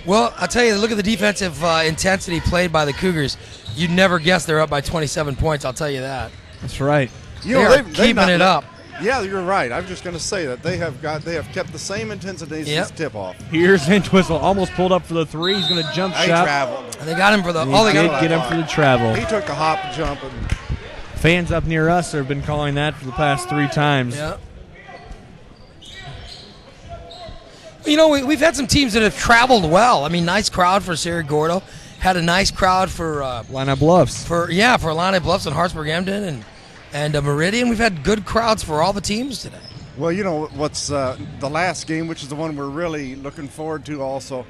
Well, I'll tell you, look at the defensive intensity played by the Cougars. You'd never guess they're up by 27 points, I'll tell you that. That's right. You know, They're keeping it up. Yeah, you're right. I'm just going to say that they have kept the same intensity since tip-off. Here's Entwistle, almost pulled up for the three. He's going to jump He shot. traveled. And they got him for the. He Oh, they did got get him for the travel. He took the hop and jump. And Fans up near us have been calling that for the past 3 times. Yeah. You know, we've had some teams that have traveled well. I mean, nice crowd for Cerro Gordo. Had a nice crowd for Line Bluffs. for Illini Bluffs and Hartsburg Emden and Meridian. We've had good crowds for all the teams today. well, you know what's the last game, which is the one we're really looking forward to. Also,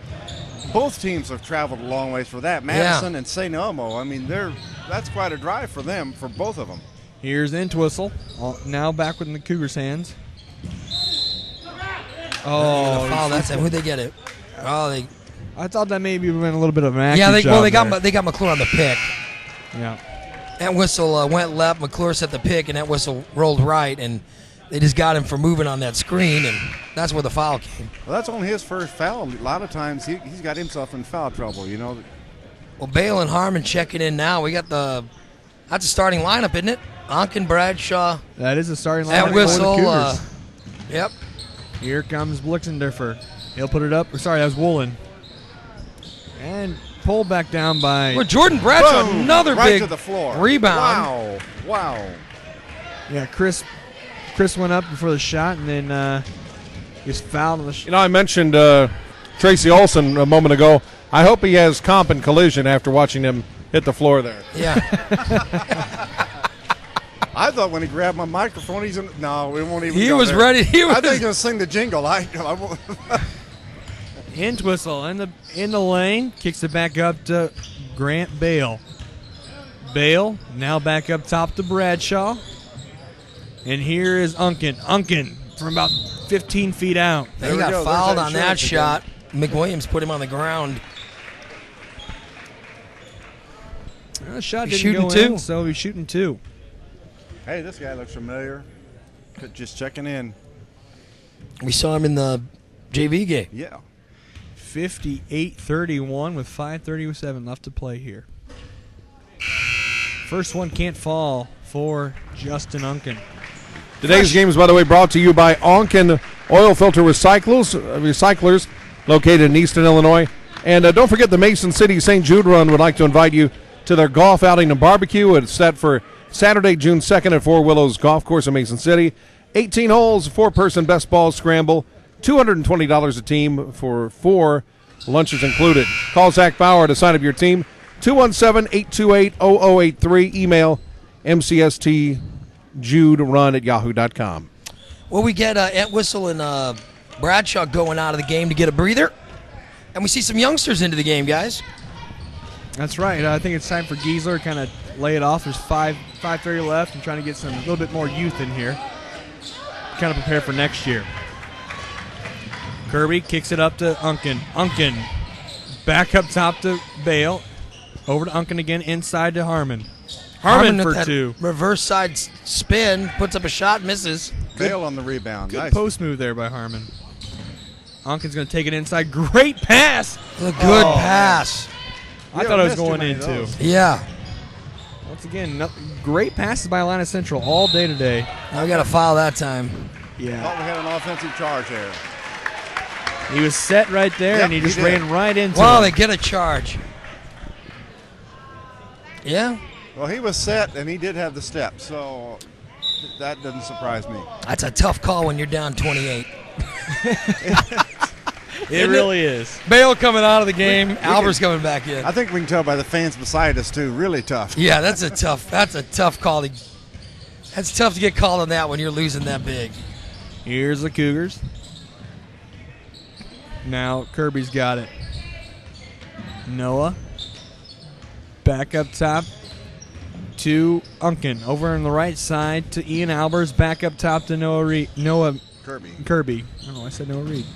both teams have traveled a long ways for that. Madison and St. Elmo. I mean, that's quite a drive for them, for both of them. Here's Entwistle, now back within the Cougars' hands. Oh, Foul that time. Who'd they get it? Oh, they. I thought that maybe been a little bit of an accurate Yeah, they job got McClure on the pick. Yeah. Entwistle went left. McClure set the pick, and Entwistle rolled right, and they just got him for moving on that screen, and that's where the foul came. Well, that's only his first foul. A lot of times he's got himself in foul trouble. You know. Well, Bale and Harmon checking in now. We got that's a starting lineup, isn't it? Onken, Bradshaw, That is a starting lineup for the Entwistle. Cougars. Yep. Here comes Blixendorfer. He'll put it up. Sorry, that was Woolen. And pulled back down by... Well, Jordan Bradshaw, Boom! another right big to the floor. rebound. Wow. Yeah, Chris went up before the shot and then gets fouled on the You know, I mentioned Tracy Olson a moment ago. I hope he has comp and collision after watching him hit the floor there. Yeah. I thought when he grabbed my microphone, no, we won't even. He go was there. ready. He was. I think he's gonna sing the jingle. I won't. Entwistle in the lane, kicks it back up to Grant Bale. Bale now back up top to Bradshaw. And here is Unken. Unken from about 15 feet out. He we got go. fouled There's on that that insurance shot. McWilliams put him on the ground. The shot He's didn't go shooting in, two. so he's shooting 2. Hey, this guy looks familiar. Just checking in. We saw him in the JV game. Yeah. 58-31 with 5:37 left to play here. First one can't fall for Justin Unken. Today's game is, by the way, brought to you by Onken Oil Filter Recyclers, located in Easton, Illinois. And don't forget, the Mason City St. Jude Run would like to invite you to their golf outing and barbecue. It's set for Saturday, June 2nd at Four Willows Golf Course in Mason City. 18 holes, 4-person best ball scramble, $220 a team for 4, lunches included. Call Zach Bauer to sign up your team, 217-828-0083. Email mcstjuderun@yahoo.com. Well, we get Entwistle and Bradshaw going out of the game to get a breather. And we see some youngsters into the game, guys. That's right. I think it's time for Giesler to kind of lay it off. There's 5:30 left and trying to get a little bit more youth in here. Kind of prepare for next year. Kirby kicks it up to Unken. Unken back up top to Bale. Over to Unken again, inside to Harmon. Harmon with for that 2. Reverse side spin, puts up a shot, misses. Bale on the rebound. Good Nice. post move there by Harmon. Unken's going to take it inside. Great pass. A good pass. I Yeah, thought it was missed too going many in of too. those. Yeah. Once again, great passes by Illini Central all day today. Now we got a foul that time. Thought we Yeah. had an offensive charge there. He was set right there, Yep, and he just he did. ran right into Wow, it. they get a charge. Yeah, Well, he was set, and he did have the step, so that doesn't surprise me. that's a tough call when you're down 28. It really is. Bale coming out of the game. Albert's coming back in. I think we can tell by the fans beside us, too. Really tough. Yeah, that's a tough call. That's tough to get called on that when you're losing that big. Here's the Cougars. Now Kirby's got it. Noah. Back up top. to Unkin. Over on the right side to Ian Albers. Back up top to Noah Kirby. I don't know. I said Noah Reed.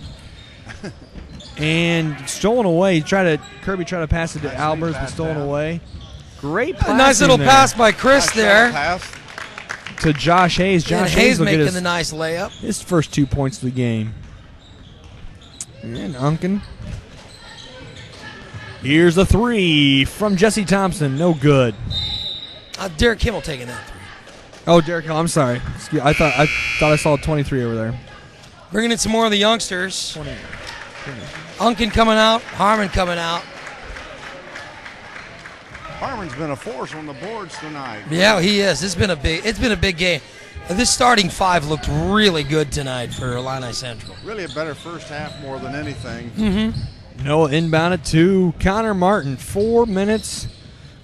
And stolen away. Kirby tried to pass it to Albers, but stolen away. Great pass. Nice little pass by Chris there. Pass. To Josh Hayes. Josh Hayes will making get the nice layup. his first 2 points of the game. And Unkin. Here's a three from Jesse Thompson. No good. Derek Kimmel taking that three. Oh, Derek Hill, I'm sorry. I thought I saw 23 over there. Bringing in some more of the youngsters. 20. Unkin coming out. Harmon coming out. Harmon's been a force on the boards tonight. Yeah, he is. It's been a big game. This starting five looked really good tonight for Illini Central. Really a better first half more than anything. Mm-hmm. Noah inbounded to Connor Martin. 4 minutes.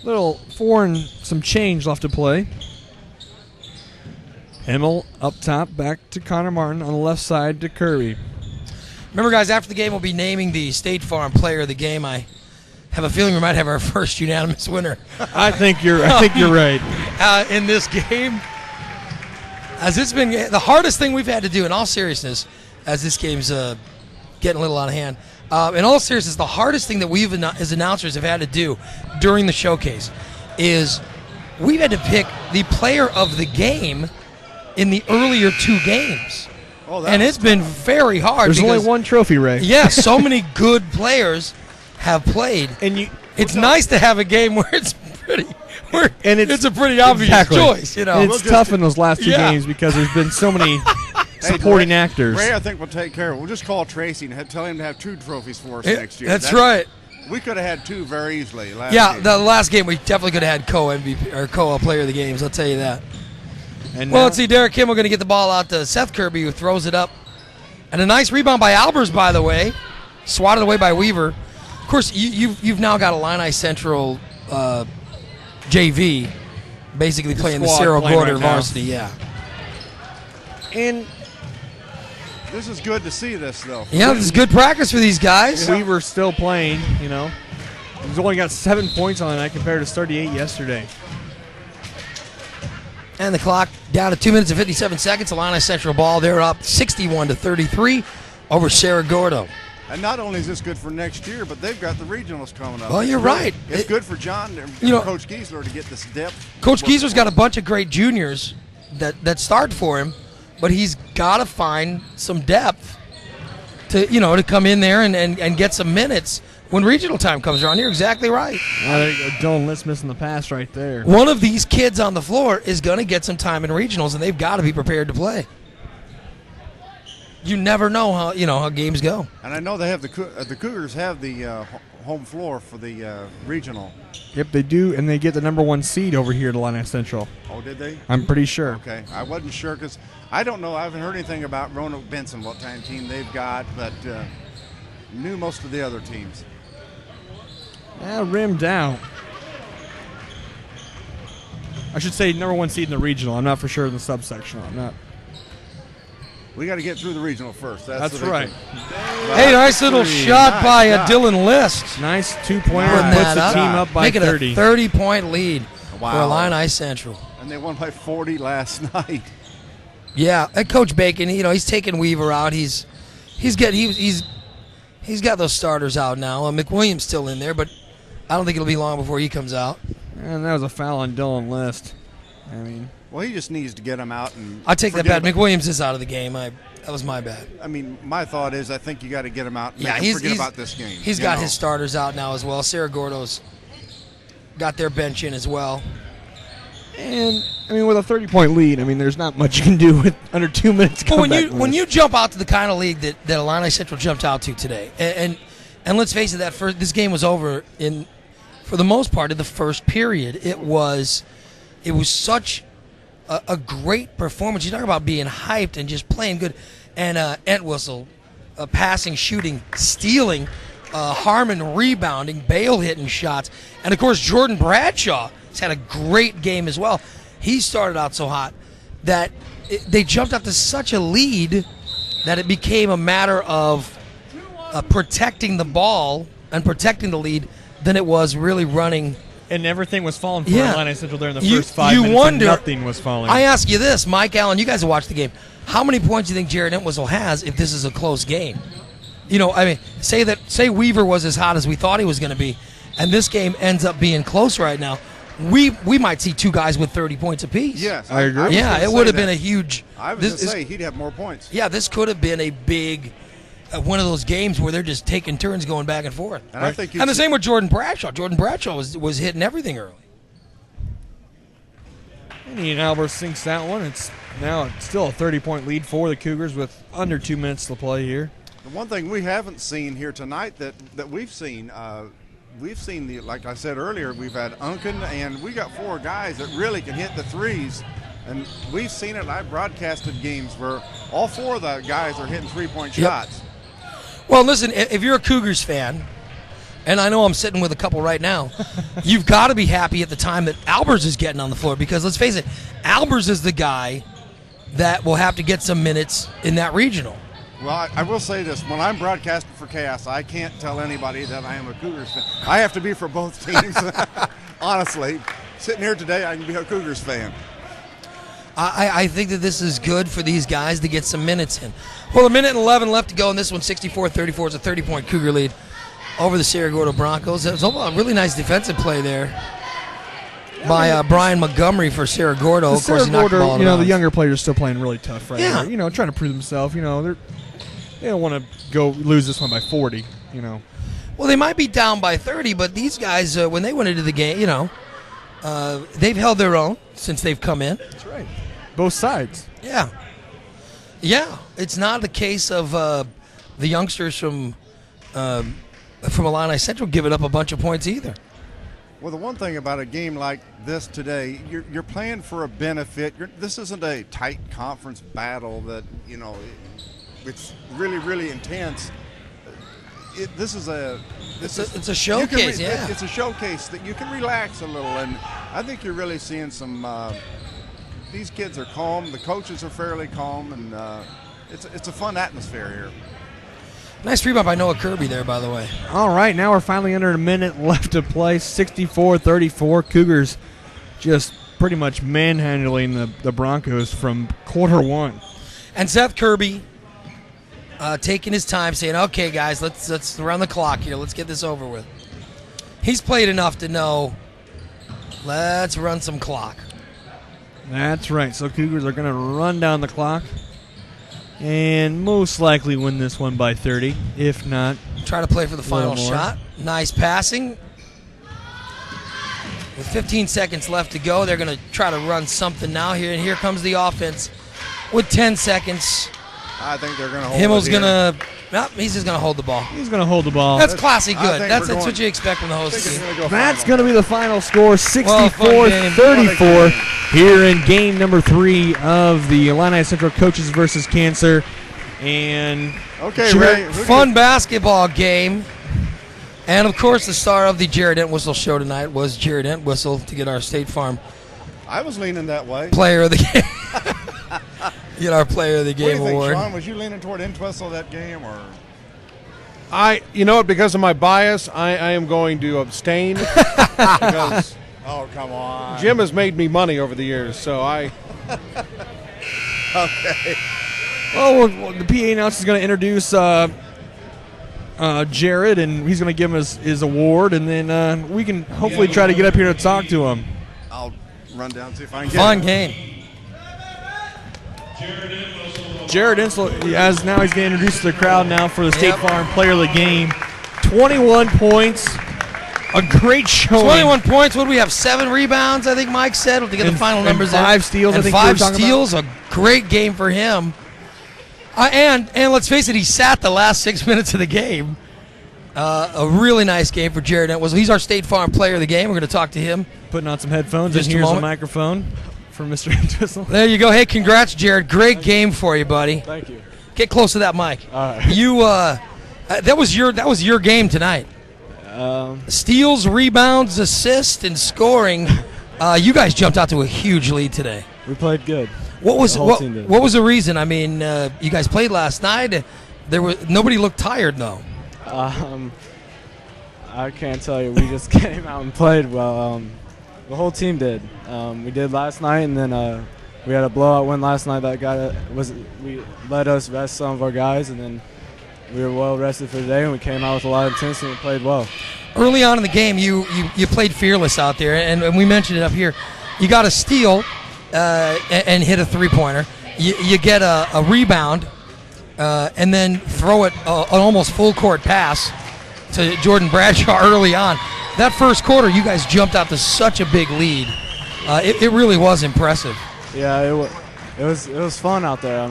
Little 4 and some change left to play. Himmel up top, back to Connor Martin on the left side to Kirby. Remember, guys, after the game, we'll be naming the State Farm Player of the Game. I have a feeling we might have our first unanimous winner. I think you're right. In this game, as it's been the hardest thing we've had to do, in all seriousness, as this game's getting a little out of hand. In all seriousness, the hardest thing that we've as announcers have had to do during the showcase is we've had to pick the player of the game in the earlier two games. And it's been very hard. There's only one trophy, Ray. Yeah, so many good players have played. And it's nice to have a game where it's pretty. It's a pretty obvious choice, you know. And it's tough in those last two games because there's been so many supporting actors. Ray, I think we'll take care of it. We'll just call Tracy and tell him to have 2 trophies for us next year. That's right. We could have had 2 very easily last game. The last game we definitely could have had co-MVP or co-player of the games. I'll tell you that. And let's see. Derek Kimmel going to get the ball out to Seth Kirby, who throws it up, and a nice rebound by Albers, by the way, swatted away by Weaver. Of course, you've now got Illini Central JV, basically playing the Cerro Gordo varsity. Yeah. And this is good to see this, though. Yeah, this is good practice for these guys. Weaver still playing, you know. He's only got 7 points on the night compared to 38 yesterday. And the clock down to 2 minutes and 57 seconds. Illini Central ball. They're up 61-33 over Cerro Gordo. And not only is this good for next year, but they've got the regionals coming up. Well, you're right. It's good for John and Coach Giesler to get this depth. Coach Giesler's got a bunch of great juniors that start for him, but he's got to find some depth to come in there and get some minutes when regional time comes around. You're exactly right. Dylan Litz missing the pass right there. One of these kids on the floor is going to get some time in regionals, and they've got to be prepared to play. You never know how games go. And I know they have the Cougars have the home floor for the regional. Yep, they do, and they get the #1 seed over here at Illini Central. Oh, did they? I'm pretty sure. Okay, I wasn't sure because I don't know. I haven't heard anything about Roanoke Benson, what kind of team they've got, but knew most of the other teams. Rimmed out. I should say #1 seed in the regional. I'm not for sure in the subsection. I'm not. We got to get through the regional first. That's right. Hey, nice little shot by Dylan List. Nice 2-pointer. Puts the team up by 30. Making a 30-point lead for Illini Central. And they won by 40 last night. Yeah, and Coach Bacon, he's taking Weaver out. He's got those starters out now. McWilliams still in there, but I don't think it'll be long before he comes out. And that was a foul on Dylan List. Well, he just needs to get him out. And I take that back. McWilliams is out of the game. That was my bad. My thought is I think you got to get him out and make him forget about this game. He's got his starters out now as well. Cerro Gordo's got their bench in as well. And, with a 30-point lead, there's not much you can do with under 2 minutes. Well, when you jump out to the kind of league that Illini Central jumped out to today, and let's face it, this game was over for the most part in the first period. It was such a great performance. You talk about being hyped and just playing good. And Entwistle, passing, shooting, stealing, Harmon rebounding, Bale hitting shots. And, of course, Jordan Bradshaw has had a great game as well. He started out so hot that they jumped up to such a lead that it became a matter of protecting the ball and protecting the lead than it was really running And everything was falling for Yeah. Illini Central there in the You- first 5 you minutes. wonder- And nothing was falling. I ask you this, Mike Allen, you guys have watched the game. How many points do you think Jared Entwistle has if this is a close game? You know, I mean, say Weaver was as hot as we thought he was going to be, and this game ends up being close right now. We might see two guys with 30 points apiece. Yes, I agree. was Yeah, gonna it say would have that. been a huge. I was this going to is- say he'd have more points. Yeah, this could have been a big one of those games where they're just taking turns going back and forth. And I think And the same with Jordan Bradshaw. Jordan Bradshaw was hitting everything early. And Ian Albers sinks that one. It's still a 30-point lead for the Cougars with under 2 minutes to play here. The one thing we haven't seen here tonight that we've seen like I said earlier, we've had Unken, and we got 4 guys that really can hit the threes. And we've seen it. I've broadcasted games where all 4 of the guys are hitting 3-point Yep. shots. Well, listen, if you're a Cougars fan, and I know I'm sitting with a couple right now, you've got to be happy at the time that Albers is getting on the floor, because let's face it, Albers is the guy that will have to get some minutes in that regional. Well, I will say this. When I'm broadcasting for Chaos, I can't tell anybody that I am a Cougars fan. I have to be for both teams. Honestly, sitting here today, I can be a Cougars fan. I think that this is good for these guys to get some minutes in. Well, 1:11 left to go in this one, 64-34. It's a 30-point Cougar lead over the Cerro Gordo Broncos. It was a really nice defensive play there by Brian Montgomery for Cerro Gordo. The Of course, he Cerro knocked the Gordo, ball the out. younger players are still playing really tough right Yeah. now. Trying to prove themselves. They don't want to go lose this one by 40. Well, they might be down by 30, but these guys, when they went into the game, they've held their own since they've come in. That's right. Both sides. Yeah. Yeah. It's not the case of the youngsters from Illini Central giving up a bunch of points either. Well, the one thing about a game like this today, you're playing for a benefit. This isn't a tight conference battle that, it's really, really intense. It's a showcase, yeah. It's a showcase that you can relax a little, and I think you're really seeing some. These kids are calm. The coaches are fairly calm, and it's a fun atmosphere here. Nice rebound by Noah Kirby there, by the way. All right, now we're finally under a minute left to play. 64-34. Cougars just pretty much manhandling the Broncos from quarter one. And Seth Kirby taking his time, saying, "Okay, guys, let's run the clock here. Let's get this over with." He's played enough to know. Let's run some clock. That's right. So Cougars are going to run down the clock and most likely win this one by 30, if not. Try to play for the final more. shot. Nice passing. With 15 seconds left to go, they're going to try to run something now here. And here comes the offense with 10 seconds. I think they're going to hold Himmel's it here. going to... Nope, he's just going to hold the ball. He's going to hold the ball. That's classy I good. think That's we're what going- you expect from the I host think it's team. going to go That's final. going to be the final score, Well, fun 64-34, here in game number 3 of the Illini Central Coaches versus Cancer. And Okay, Jared- Ray. Fun basketball game. And, of course, the star of the Jared Entwistle show tonight was Jared Entwistle to get our State Farm I was leaning that way. Player of the Game. Get our Player of the What do Game you think, award. Sean? Was you leaning toward Entwistle that game, or? Because of my bias, I am going to abstain because Oh, come on. Jim has made me money over the years, so I. Okay. well, the PA announcer is going to introduce Jared, and he's going to give him his award, and then we can hopefully try to get up here to talk to him. I'll run down and see if I can get Fun it. game. Jared Insel, as now he's going to introduce the crowd now for the State Yep. Farm Player of the Game. 21 points, a great showing. 21 points. What do we have? 7 rebounds, I think Mike said. We'll have to get the And- final and numbers 5 there. steals, I And think you were 5 talking steals. A great game for him. And let's face it, he sat the last 6 minutes of the game. A really nice game for Jared Entwistle. He's our State Farm Player of the Game. We're going to talk to him. Putting on some headphones, Just and a here's a moment. microphone for Mr. Entwistle. There you go. Hey, congrats, Jared. Great game for you, buddy. Thank you. Get close to that mic. All right. You that was your game tonight. Steals, rebounds, assists, and scoring. You guys jumped out to a huge lead today. We played good. What was The whole team did. what was the reason? I mean, you guys played last night. Nobody looked tired though. I can't tell you. We just came out and played well. The whole team did. We did last night, and then we had a blowout win last night that we let us rest some of our guys, and then we were well rested for today, and we came out with a lot of intensity and played well. Early on in the game, you played fearless out there, and we mentioned it up here. You got a steal and hit a three-pointer. You get a rebound and then throw it an almost full-court pass to Jordan Bradshaw early on. That first quarter, you guys jumped out to such a big lead. It really was impressive. Yeah, it was fun out there.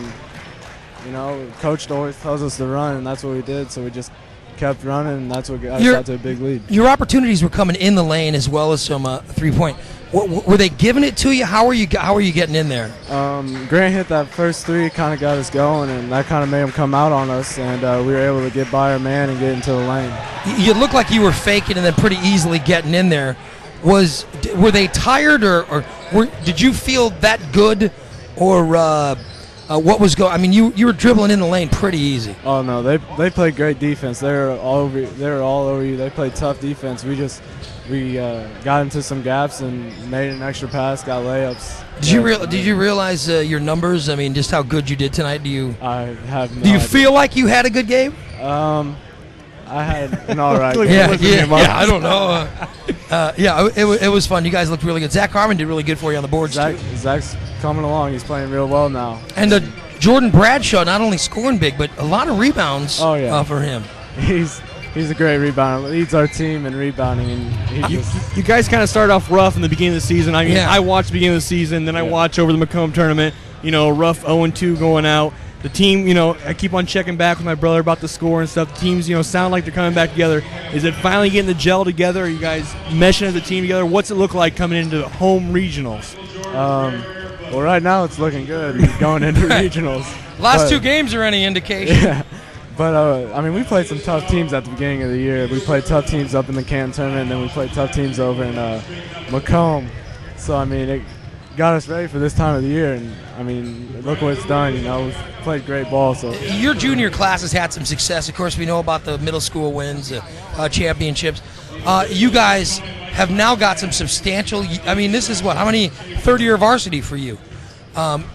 Coach always tells us to run, and that's what we did. So we just kept running, and that's what got us out to a big lead. Your opportunities were coming in the lane as well as some three-point. Were they giving it to you? How are you getting in there? Grant hit that first three, kind of got us going, and that kind of made him come out on us, and we were able to get by our man and get into the lane. You looked like you were faking and then pretty easily getting in there. Were they tired, or did you feel that good, or what was going? I mean, you were dribbling in the lane pretty easy. Oh no, they played great defense. They were all over you. They played tough defense. We got into some gaps and made an extra pass, got layups. Did you realize your numbers? I mean, just how good you did tonight. I have no Do you idea. feel like you had a good game? I had an all right. I don't know. It was fun. You guys looked really good. Zach Harmon did really good for you on the boards too. Zach's coming along. He's playing real well now. And Jordan Bradshaw not only scoring big, but a lot of rebounds for him. He's a great rebounder. Leads our team in rebounding. And you guys kind of started off rough in the beginning of the season. I mean, Yeah. I watched the beginning of the season, then I watched over the Macomb tournament. Rough 0-2 going out. The team, I keep on checking back with my brother about the score and stuff. The teams, sound like they're coming back together. Is it finally getting the gel together? Are you guys meshing as a team together? What's it look like coming into home regionals? Well, right now it's looking good going into regionals. Last two games are any indication. Yeah. But, we played some tough teams at the beginning of the year. We played tough teams up in the Canton tournament, and then we played tough teams over in Macomb. So, it got us ready for this time of the year. And, look what it's done. We've played great ball. So your junior class has had some success. Of course, we know about the middle school wins, championships. You guys have now got some substantial. This is what? How many third-year varsity for you?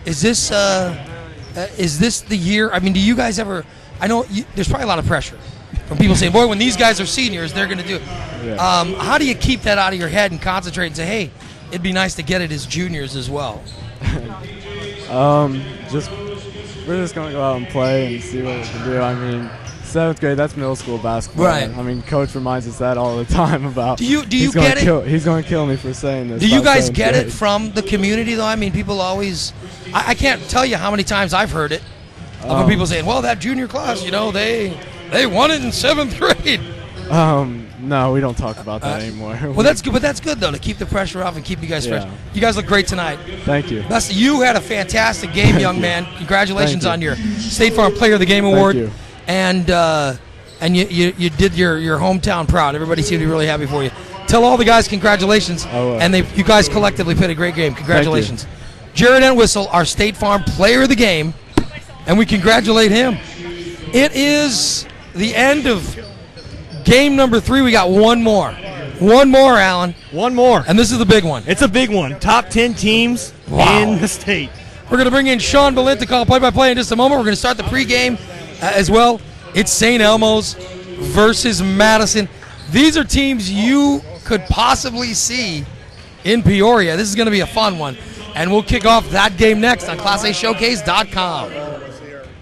Is this the year? Do you guys ever? I know there's probably a lot of pressure from people saying, "Boy, when these guys are seniors, they're going to do it." Yeah. How do you keep that out of your head and concentrate and say, "Hey, it'd be nice to get it as juniors as well"? We're just going to go out and play and see what we can do. 7th grade, that's middle school basketball. Right. Coach reminds us that all the time about. Do you get it? He's going to kill me for saying this. Do you guys 7th get grade. it from the community, though? People always. I can't tell you how many times I've heard it. Of people saying, "Well, that junior class, they won it in 7th grade." No, we don't talk about that anymore. Well, that's good, but that's good though to keep the pressure off and keep you guys fresh. You guys look great tonight. Thank you. You had a fantastic game, young man. Congratulations on your State Farm Player of the Game award. Thank you. And you did your hometown proud. Everybody seemed to be really happy for you. Tell all the guys congratulations. And you guys collectively played a great game. Congratulations. Jared Entwistle, our State Farm Player of the Game, and we congratulate him. It is the end of game number 3. We got one more. One more, Alan. One more. And this is the big one. It's a big one. Top 10 teams in the state. We're going to bring in Sean Balint to call play-by-play in just a moment. We're going to start the pregame as well. It's St. Elmo's versus Madison. These are teams you could possibly see in Peoria. This is going to be a fun one. And we'll kick off that game next on ClassAShowcase.com.